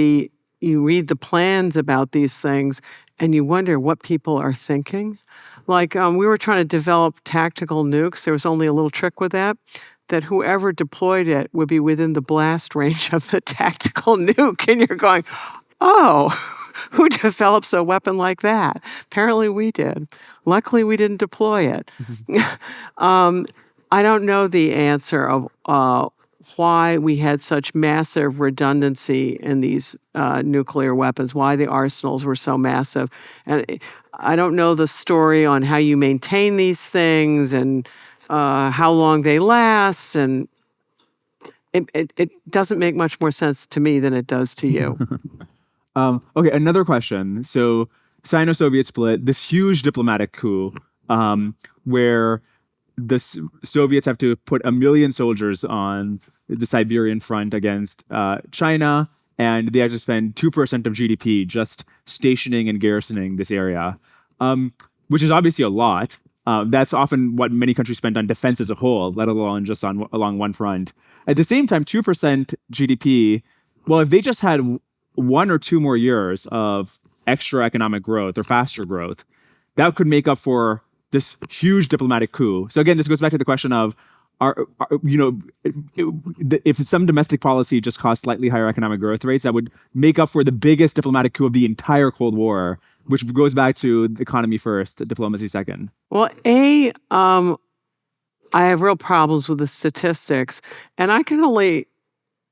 you read the plans about these things and you wonder what people are thinking. Like we were trying to develop tactical nukes. There was only a little trick with that whoever deployed it would be within the blast range of the tactical nuke. And you're going, oh, who develops a weapon like that? Apparently we did. Luckily, we didn't deploy it. I don't know the answer of why we had such massive redundancy in these nuclear weapons, why the arsenals were so massive. And I don't know the story on how you maintain these things and how long they last. And it doesn't make much more sense to me than it does to you. Okay, another question. So Sino-Soviet split, this huge diplomatic coup where the Soviets have to put 1 million soldiers on the Siberian front against China, and they have to spend 2% of GDP just stationing and garrisoning this area, which is obviously a lot. That's often what many countries spend on defense as a whole, let alone just along one front. At the same time, 2% GDP, well, if they just had 1 or 2 more years of extra economic growth or faster growth, that could make up for this huge diplomatic coup. So again, this goes back to the question of, if some domestic policy just caused slightly higher economic growth rates, that would make up for the biggest diplomatic coup of the entire Cold War, which goes back to economy first, diplomacy second. Well, I have real problems with the statistics, and I can only.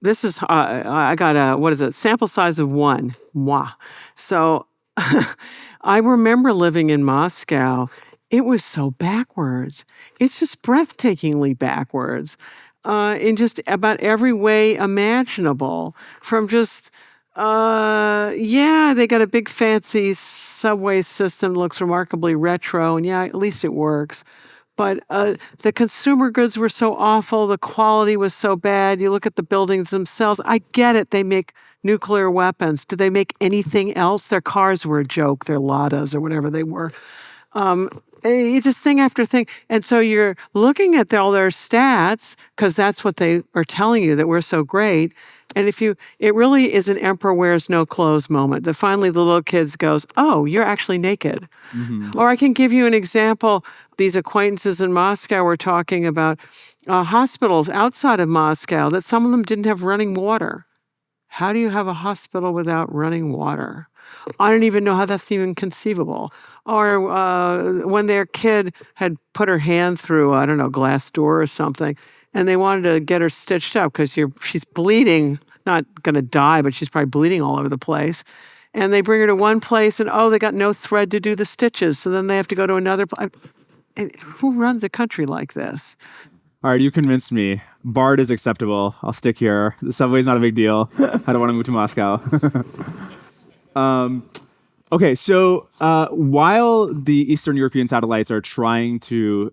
This is I got a sample size of 1. Moi. So I remember living in Moscow. It was so backwards. It's just breathtakingly backwards in just about every way imaginable. From just, they got a big fancy subway system, looks remarkably retro, and at least it works. But the consumer goods were so awful. The quality was so bad. You look at the buildings themselves. I get it. They make nuclear weapons. Do they make anything else? Their cars were a joke. Their Ladas or whatever they were. It's just thing after thing. And so you're looking at all their stats because that's what they are telling you, that we're so great. And it really is an emperor wears no clothes moment that finally the little kids goes, oh, you're actually naked. Mm-hmm. Or I can give you an example. These acquaintances in Moscow were talking about hospitals outside of Moscow that some of them didn't have running water. How do you have a hospital without running water? I don't even know how that's even conceivable. Or when their kid had put her hand through, I don't know, glass door or something, and they wanted to get her stitched up because she's bleeding, not going to die, but she's probably bleeding all over the place. And they bring her to one place and, they got no thread to do the stitches. So then they have to go to another place. Who runs a country like this? All right, you convinced me. BART is acceptable. I'll stick here. The subway's not a big deal. I don't want to move to Moscow. Okay, so while the Eastern European satellites are trying to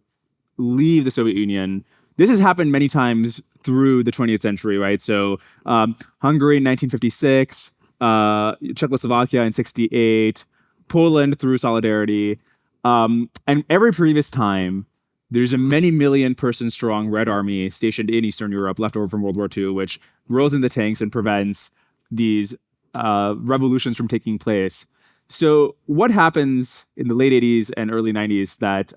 leave the Soviet Union, this has happened many times through the 20th century, right? So Hungary in 1956, Czechoslovakia in 1968, Poland through Solidarity. And every previous time, there's a many million person strong Red Army stationed in Eastern Europe left over from World War II, which rolls in the tanks and prevents these revolutions from taking place. So what happens in the late 80s and early 90s that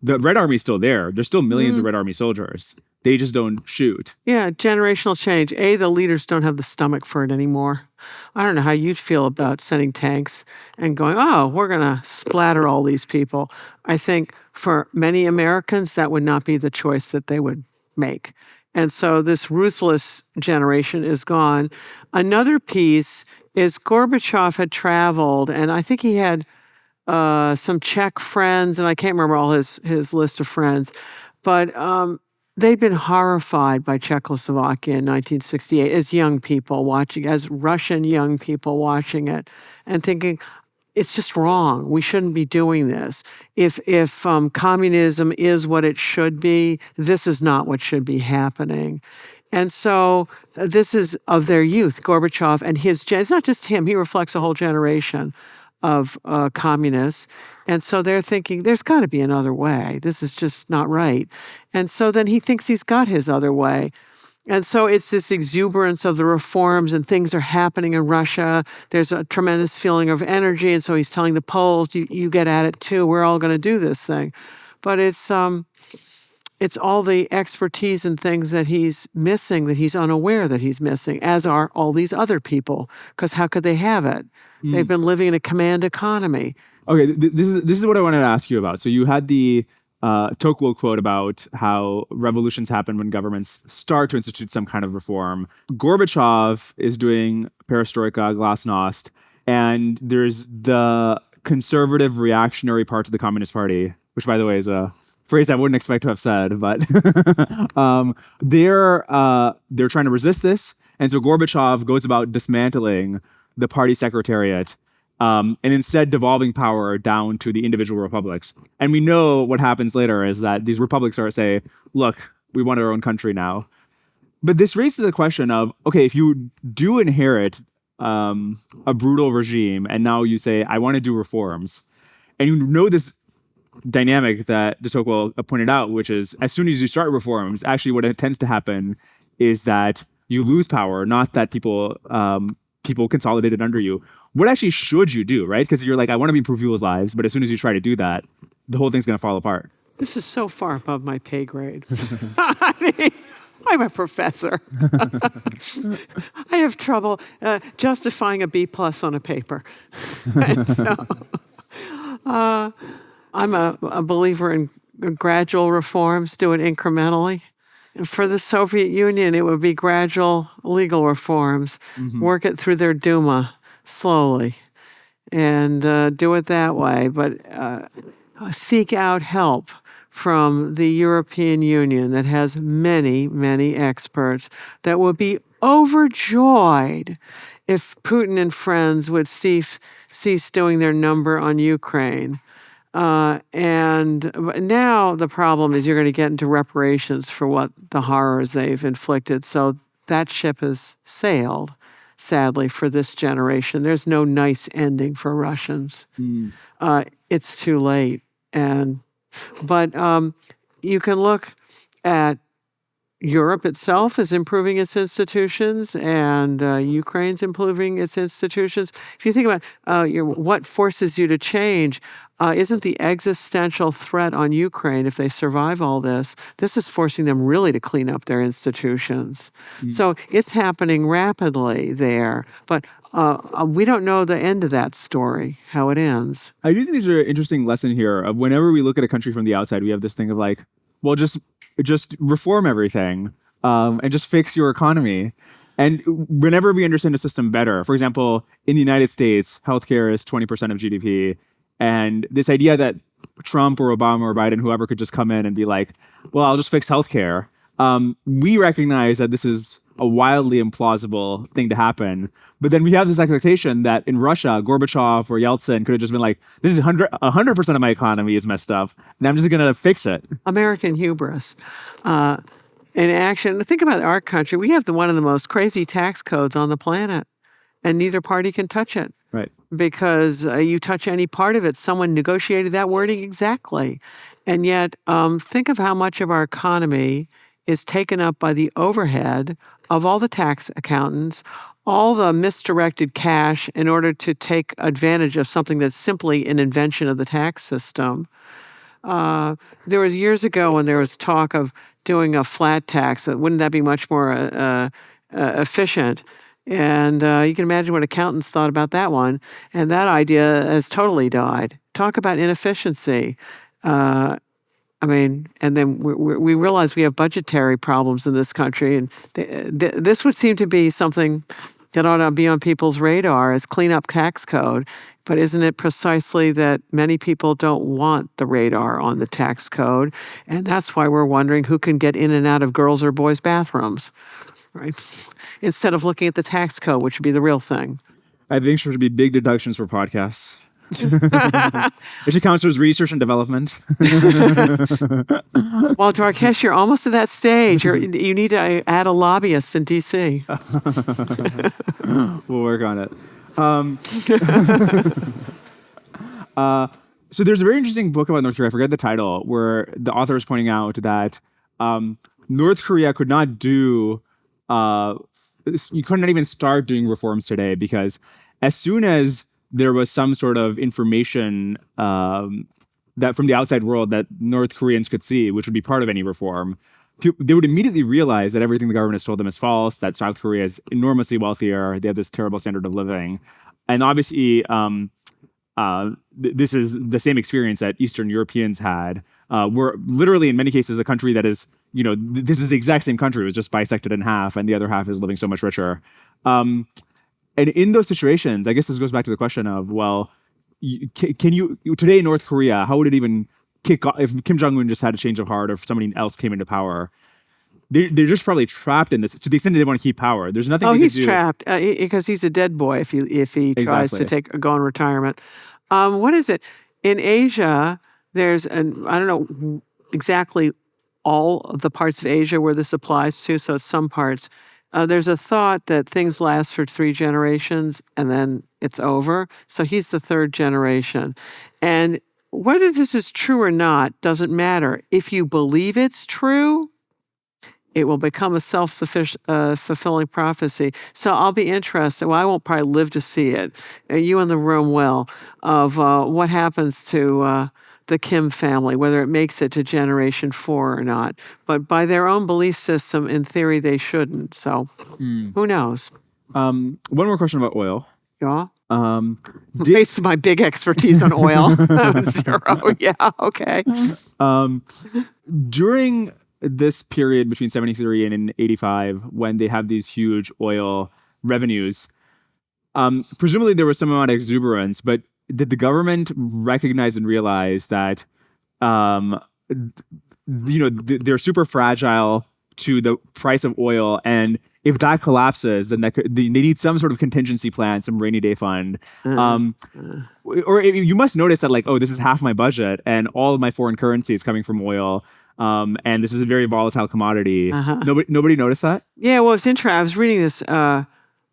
the Red Army is still there. There's still millions of Red Army soldiers. They just don't shoot. Yeah, generational change. The leaders don't have the stomach for it anymore. I don't know how you'd feel about sending tanks and going, oh, we're going to splatter all these people. I think for many Americans, that would not be the choice that they would make. And so this ruthless generation is gone. Another piece is Gorbachev had traveled, and I think he had some Czech friends, and I can't remember all his list of friends, but they'd been horrified by Czechoslovakia in 1968 as young people watching, as Russian young people watching it, and thinking, it's just wrong. We shouldn't be doing this. If communism is what it should be, this is not what should be happening. And so this is of their youth, Gorbachev and it's not just him, he reflects a whole generation of communists. And so they're thinking, there's got to be another way. This is just not right. And so then he thinks he's got his other way. And so it's this exuberance of the reforms and things are happening in Russia. There's a tremendous feeling of energy. And so he's telling the Poles, you get at it too. We're all going to do this thing. But it's all the expertise and things that he's missing, that he's unaware that he's missing, as are all these other people. Because how could they have it? They've been living in a command economy. Okay, this is what I wanted to ask you about. So you had the 𝐄𝐏𝐈𝐒𝐄𝐒 quote about how revolutions happen when governments start to institute some kind of reform. Gorbachev is doing perestroika, glasnost, and there's the conservative reactionary part of the Communist Party, which, by the way, is a phrase I wouldn't expect to have said, but they're trying to resist this. And so Gorbachev goes about dismantling the party secretariat and instead devolving power down to the individual republics. And we know what happens later is that these republics say, look, we want our own country now. But this raises the question of, okay, if you do inherit a brutal regime and now you say, I want to do reforms, and you know this dynamic that de Tocqueville pointed out, which is as soon as you start reforms, actually what tends to happen is that you lose power, not that people consolidated under you. What actually should you do, right? Because you're like, I want to improve people's lives, but as soon as you try to do that, the whole thing's going to fall apart. This is so far above my pay grade. I mean, I'm a professor. I have trouble justifying a B+ on a paper. And so, I'm a believer in gradual reforms, do it incrementally. For the Soviet Union, it would be gradual legal reforms, work it through their Duma slowly, and do it that way. But seek out help from the European Union that has many, many experts that would be overjoyed if Putin and friends would cease doing their number on Ukraine. And now the problem is you're going to get into reparations for what the horrors they've inflicted. So that ship has sailed, sadly, for this generation. There's no nice ending for Russians. It's too late. But you can look at Europe itself is improving its institutions, and Ukraine's improving its institutions. If you think about what forces you to change, isn't the existential threat on Ukraine, if they survive all this is forcing them really to clean up their institutions. So it's happening rapidly there, but we don't know the end of that story, how it ends. I do think there's an interesting lesson here of whenever we look at a country from the outside, we have this thing of like, well, just reform everything and just fix your economy. And whenever we understand the system better, for example, in the United States, healthcare is 20% of GDP. And this idea that Trump or Obama or Biden, whoever could just come in and be like, well, I'll just fix healthcare. We recognize that this is a wildly implausible thing to happen. But then we have this expectation that in Russia, Gorbachev or Yeltsin could have just been like, this is 100% of my economy is messed up, and I'm just going to fix it. American hubris. In action, think about our country. We have one of the most crazy tax codes on the planet, and neither party can touch it. Right. Because you touch any part of it, someone negotiated that wording exactly. And yet, think of how much of our economy is taken up by the overhead of all the tax accountants, all the misdirected cash in order to take advantage of something that's simply an invention of the tax system. There was years ago when there was talk of doing a flat tax. Wouldn't that be much more efficient? And you can imagine what accountants thought about that one. And that idea has totally died. Talk about inefficiency. And then we realize we have budgetary problems in this country. And this would seem to be something that ought to be on people's radar as clean up tax code. But isn't it precisely that many people don't want the radar on the tax code? And that's why we're wondering who can get in and out of girls' or boys' bathrooms, right? Instead of looking at the tax code, which would be the real thing. I think there should be big deductions for podcasts. It should count as research and development. Well, Darkesh, you're almost at that stage. You need to add a lobbyist in D.C. We'll work on it. So there's a very interesting book about North Korea. I forget the title, where the author is pointing out that North Korea could not do, you could not even start doing reforms today, because as soon as there was some sort of information that from the outside world that North Koreans could see, which would be part of any reform, they would immediately realize that everything the government has told them is false, that South Korea is enormously wealthier, they have this terrible standard of living. And obviously, this is the same experience that Eastern Europeans had. We're literally, in many cases, a country that is, this is the exact same country. It was just bisected in half, and the other half is living so much richer. And in those situations, I guess this goes back to the question of, well, can you, today in North Korea, how would it even kick off if Kim Jong-un just had a change of heart or if somebody else came into power? They're just probably trapped in this to the extent that they want to keep power. There's nothing. He's trapped because he's a dead boy if he tries to go on retirement. What is it in Asia? There's I don't know exactly all of the parts of Asia where this applies to. So it's some parts. There's a thought that things last for 3 generations and then it's over. So he's the 3rd generation. And whether this is true or not doesn't matter. If you believe it's true, it will become a self-fulfilling prophecy. So I'll be interested. Well, I won't probably live to see it. You in the room will, of what happens to the Kim family, whether it makes it to generation 4 or not. But by their own belief system, in theory, they shouldn't. So who knows? One more question about oil. Yeah. Based on my big expertise on oil. 0. Yeah, okay. During this period between 73 and in 85, when they have these huge oil revenues, presumably there was some amount of exuberance, but did the government recognize and realize that, they're super fragile to the price of oil, and if that collapses, then they need some sort of contingency plan, some rainy day fund. Or you must notice that, this is half my budget, and all of my foreign currency is coming from oil, and this is a very volatile commodity. Nobody noticed that? Yeah, well, it's interesting. I was reading this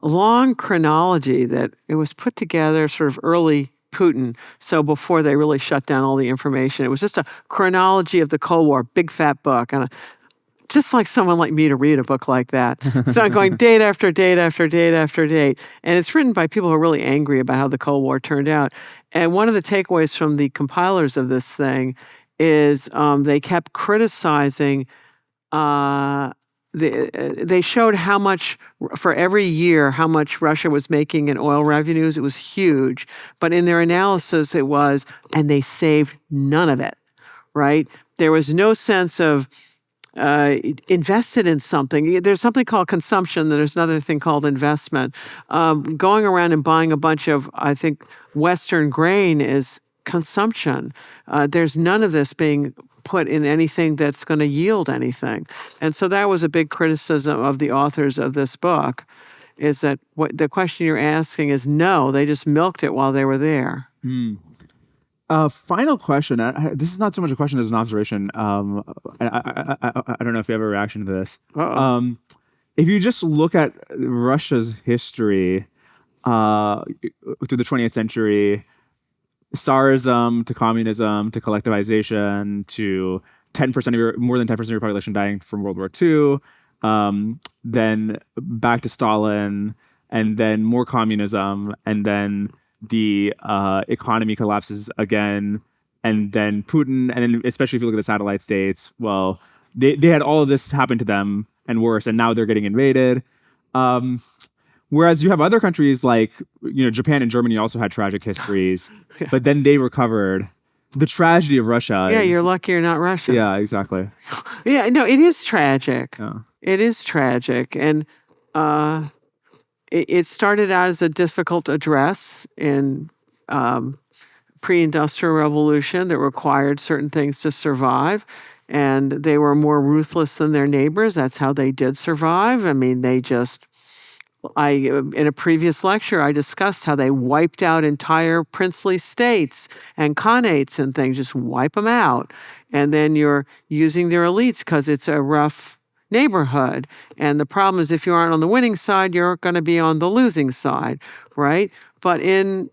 long chronology that it was put together sort of early Putin, so before they really shut down all the information. It was just a chronology of the Cold War, big fat book. And just like someone like me to read a book like that. So I'm going date after date after date after date. And it's written by people who are really angry about how the Cold War turned out. And one of the takeaways from the compilers of this thing is they kept criticizing they showed how much, for every year, how much Russia was making in oil revenues. It was huge. But in their analysis, it was, and they saved none of it, right? There was no sense of invested in something. There's something called consumption. There's another thing called investment. Going around and buying a bunch of, I think, Western grain is consumption. There's none of this being put in anything that's going to yield anything. And so that was a big criticism of the authors of this book, is that what the question you're asking is no, they just milked it while they were there. Final question. This is not so much a question as an observation. I don't know if you have a reaction to this. If you just look at Russia's history through the 20th century, Tsarism to communism to collectivization to more than 10% of your population dying from World War II, then back to Stalin, and then more communism, and then the economy collapses again, and then Putin, and then especially if you look at the satellite states, well, they had all of this happen to them and worse, and now they're getting invaded. Whereas you have other countries like, Japan and Germany also had tragic histories, but then they recovered. The tragedy of Russia. Yeah, you're lucky you're not Russia. Yeah, exactly. Yeah, no, it is tragic. Yeah. It is tragic. And it started out as a difficult address in pre-industrial revolution that required certain things to survive. And they were more ruthless than their neighbors. That's how they did survive. I mean, in a previous lecture, I discussed how they wiped out entire princely states and khanates and things, just wipe them out. And then you're using their elites because it's a rough neighborhood. And the problem is if you aren't on the winning side, you're going to be on the losing side, right? But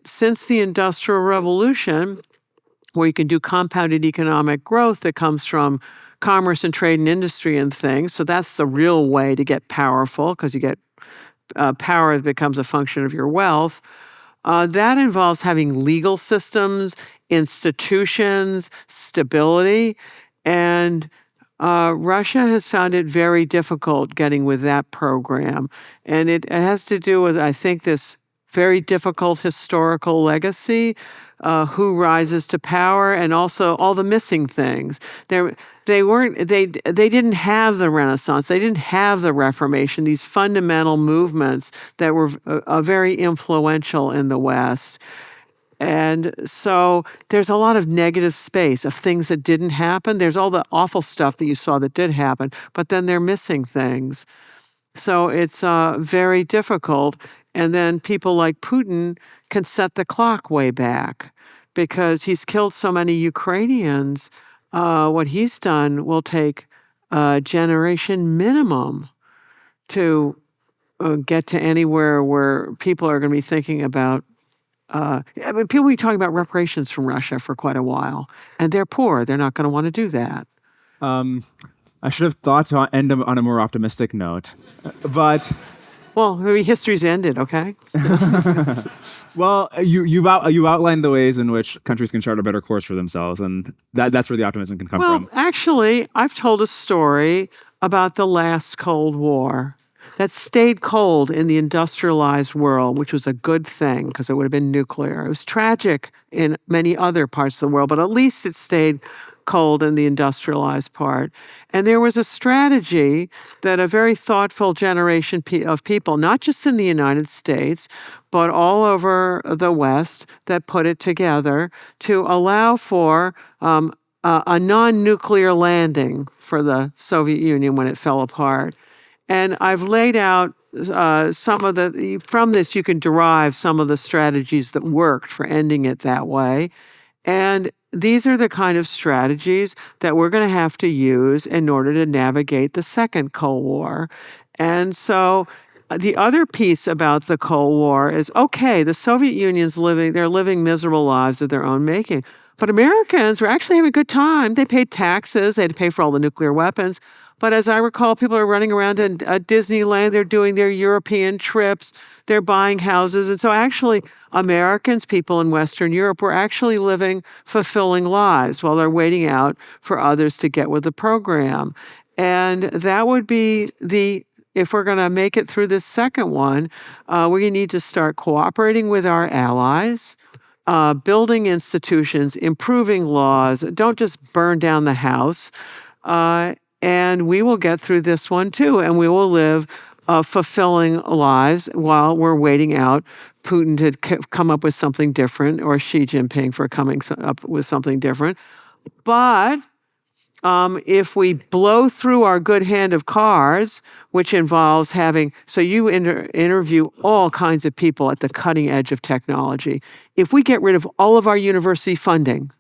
since the Industrial Revolution, where you can do compounded economic growth that comes from commerce and trade and industry and things, so that's the real way to get powerful because you get power becomes a function of your wealth. That involves having legal systems, institutions, stability. And Russia has found it very difficult getting with that program. And it has to do with, I think, this very difficult historical legacy, who rises to power, and also all the missing things. They didn't have the Renaissance, they didn't have the Reformation, these fundamental movements that were very influential in the West. And so there's a lot of negative space of things that didn't happen. There's all the awful stuff that you saw that did happen, but then they're missing things. So it's very difficult. And then people like Putin can set the clock way back because he's killed so many Ukrainians. What he's done will take a generation minimum to get to anywhere where people are going to be thinking about. People will be talking about reparations from Russia for quite a while. And they're poor. They're not going to want to do that. I should have thought to end on a more optimistic note. But... Well, maybe history's ended, okay? Well, you've outlined the ways in which countries can chart a better course for themselves, and that's where the optimism can come from. Well, actually, I've told a story about the last Cold War that stayed cold in the industrialized world, which was a good thing because it would have been nuclear. It was tragic in many other parts of the world, but at least it stayed cold in the industrialized part. And there was a strategy that a very thoughtful generation of people, not just in the United States, but all over the West, that put it together to allow for a non-nuclear landing for the Soviet Union when it fell apart. And I've laid out from this you can derive some of the strategies that worked for ending it that way. And these are the kind of strategies that we're going to have to use in order to navigate the second Cold War. And so the other piece about the Cold War is, okay, the Soviet Union's they're living miserable lives of their own making. But Americans were actually having a good time. They paid taxes. They had to pay for all the nuclear weapons. But as I recall, people are running around at Disneyland. They're doing their European trips. They're buying houses. And so actually, Americans, people in Western Europe, were actually living fulfilling lives while they're waiting out for others to get with the program. And that would be if we're going to make it through this second one, we need to start cooperating with our allies, building institutions, improving laws. Don't just burn down the house. And we will get through this one too, and we will live fulfilling lives while we're waiting out Putin to come up with something different, or Xi Jinping for coming up with something different. But if we blow through our good hand of cards, which involves so you interview all kinds of people at the cutting edge of technology. If we get rid of all of our university funding,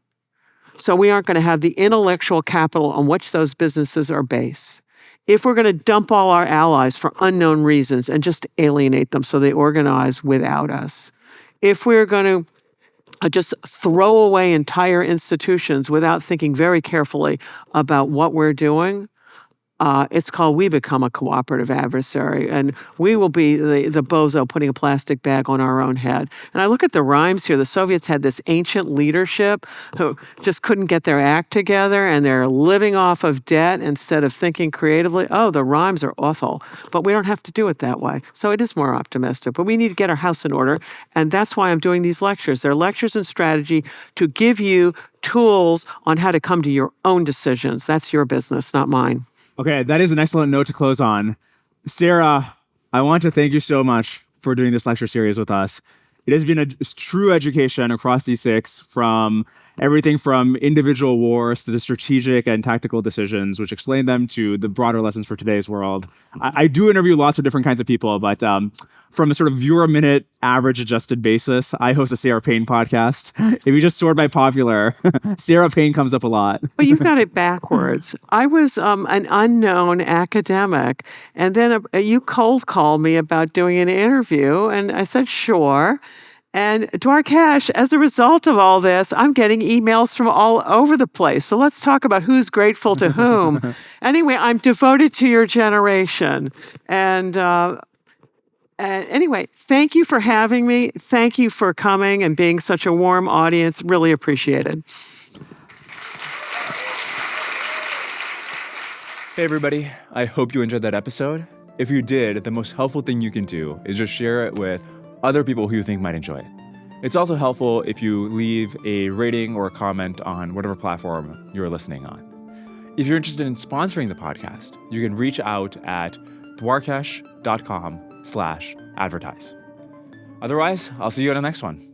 so we aren't going to have the intellectual capital on which those businesses are based. If we're going to dump all our allies for unknown reasons and just alienate them so they organize without us. If we're going to just throw away entire institutions without thinking very carefully about what we're doing, It's called We Become a Cooperative Adversary, and we will be the bozo putting a plastic bag on our own head. And I look at the rhymes here. The Soviets had this ancient leadership who just couldn't get their act together, and they're living off of debt instead of thinking creatively. Oh, the rhymes are awful, but we don't have to do it that way. So it is more optimistic, but we need to get our house in order, and that's why I'm doing these lectures. They're lectures in strategy to give you tools on how to come to your own decisions. That's your business, not mine. Okay, that is an excellent note to close on. Sarah, I want to thank you so much for doing this lecture series with us. It has been a true education across these 6, from everything from individual wars to the strategic and tactical decisions, which explain them, to the broader lessons for today's world. I do interview lots of different kinds of people, but from a sort of viewer minute average adjusted basis, I host a Sarah Paine podcast. If you just sort by popular, Sarah Paine comes up a lot. Well, you've got it backwards. I was an unknown academic, and then you cold called me about doing an interview, and I said, sure. And 𝐄𝐏𝐻, as a result of all this, I'm getting emails from all over the place. So let's talk about who's grateful to whom. Anyway, I'm devoted to your generation. And anyway, thank you for having me. Thank you for coming and being such a warm audience. Really appreciated. Hey everybody, I hope you enjoyed that episode. If you did, the most helpful thing you can do is just share it with other people who you think might enjoy it. It's also helpful if you leave a rating or a comment on whatever platform you're listening on. If you're interested in sponsoring the podcast, you can reach out at 𝐓𝐈𝐌𝐄𝐒.com/advertise. Otherwise, I'll see you on the next one.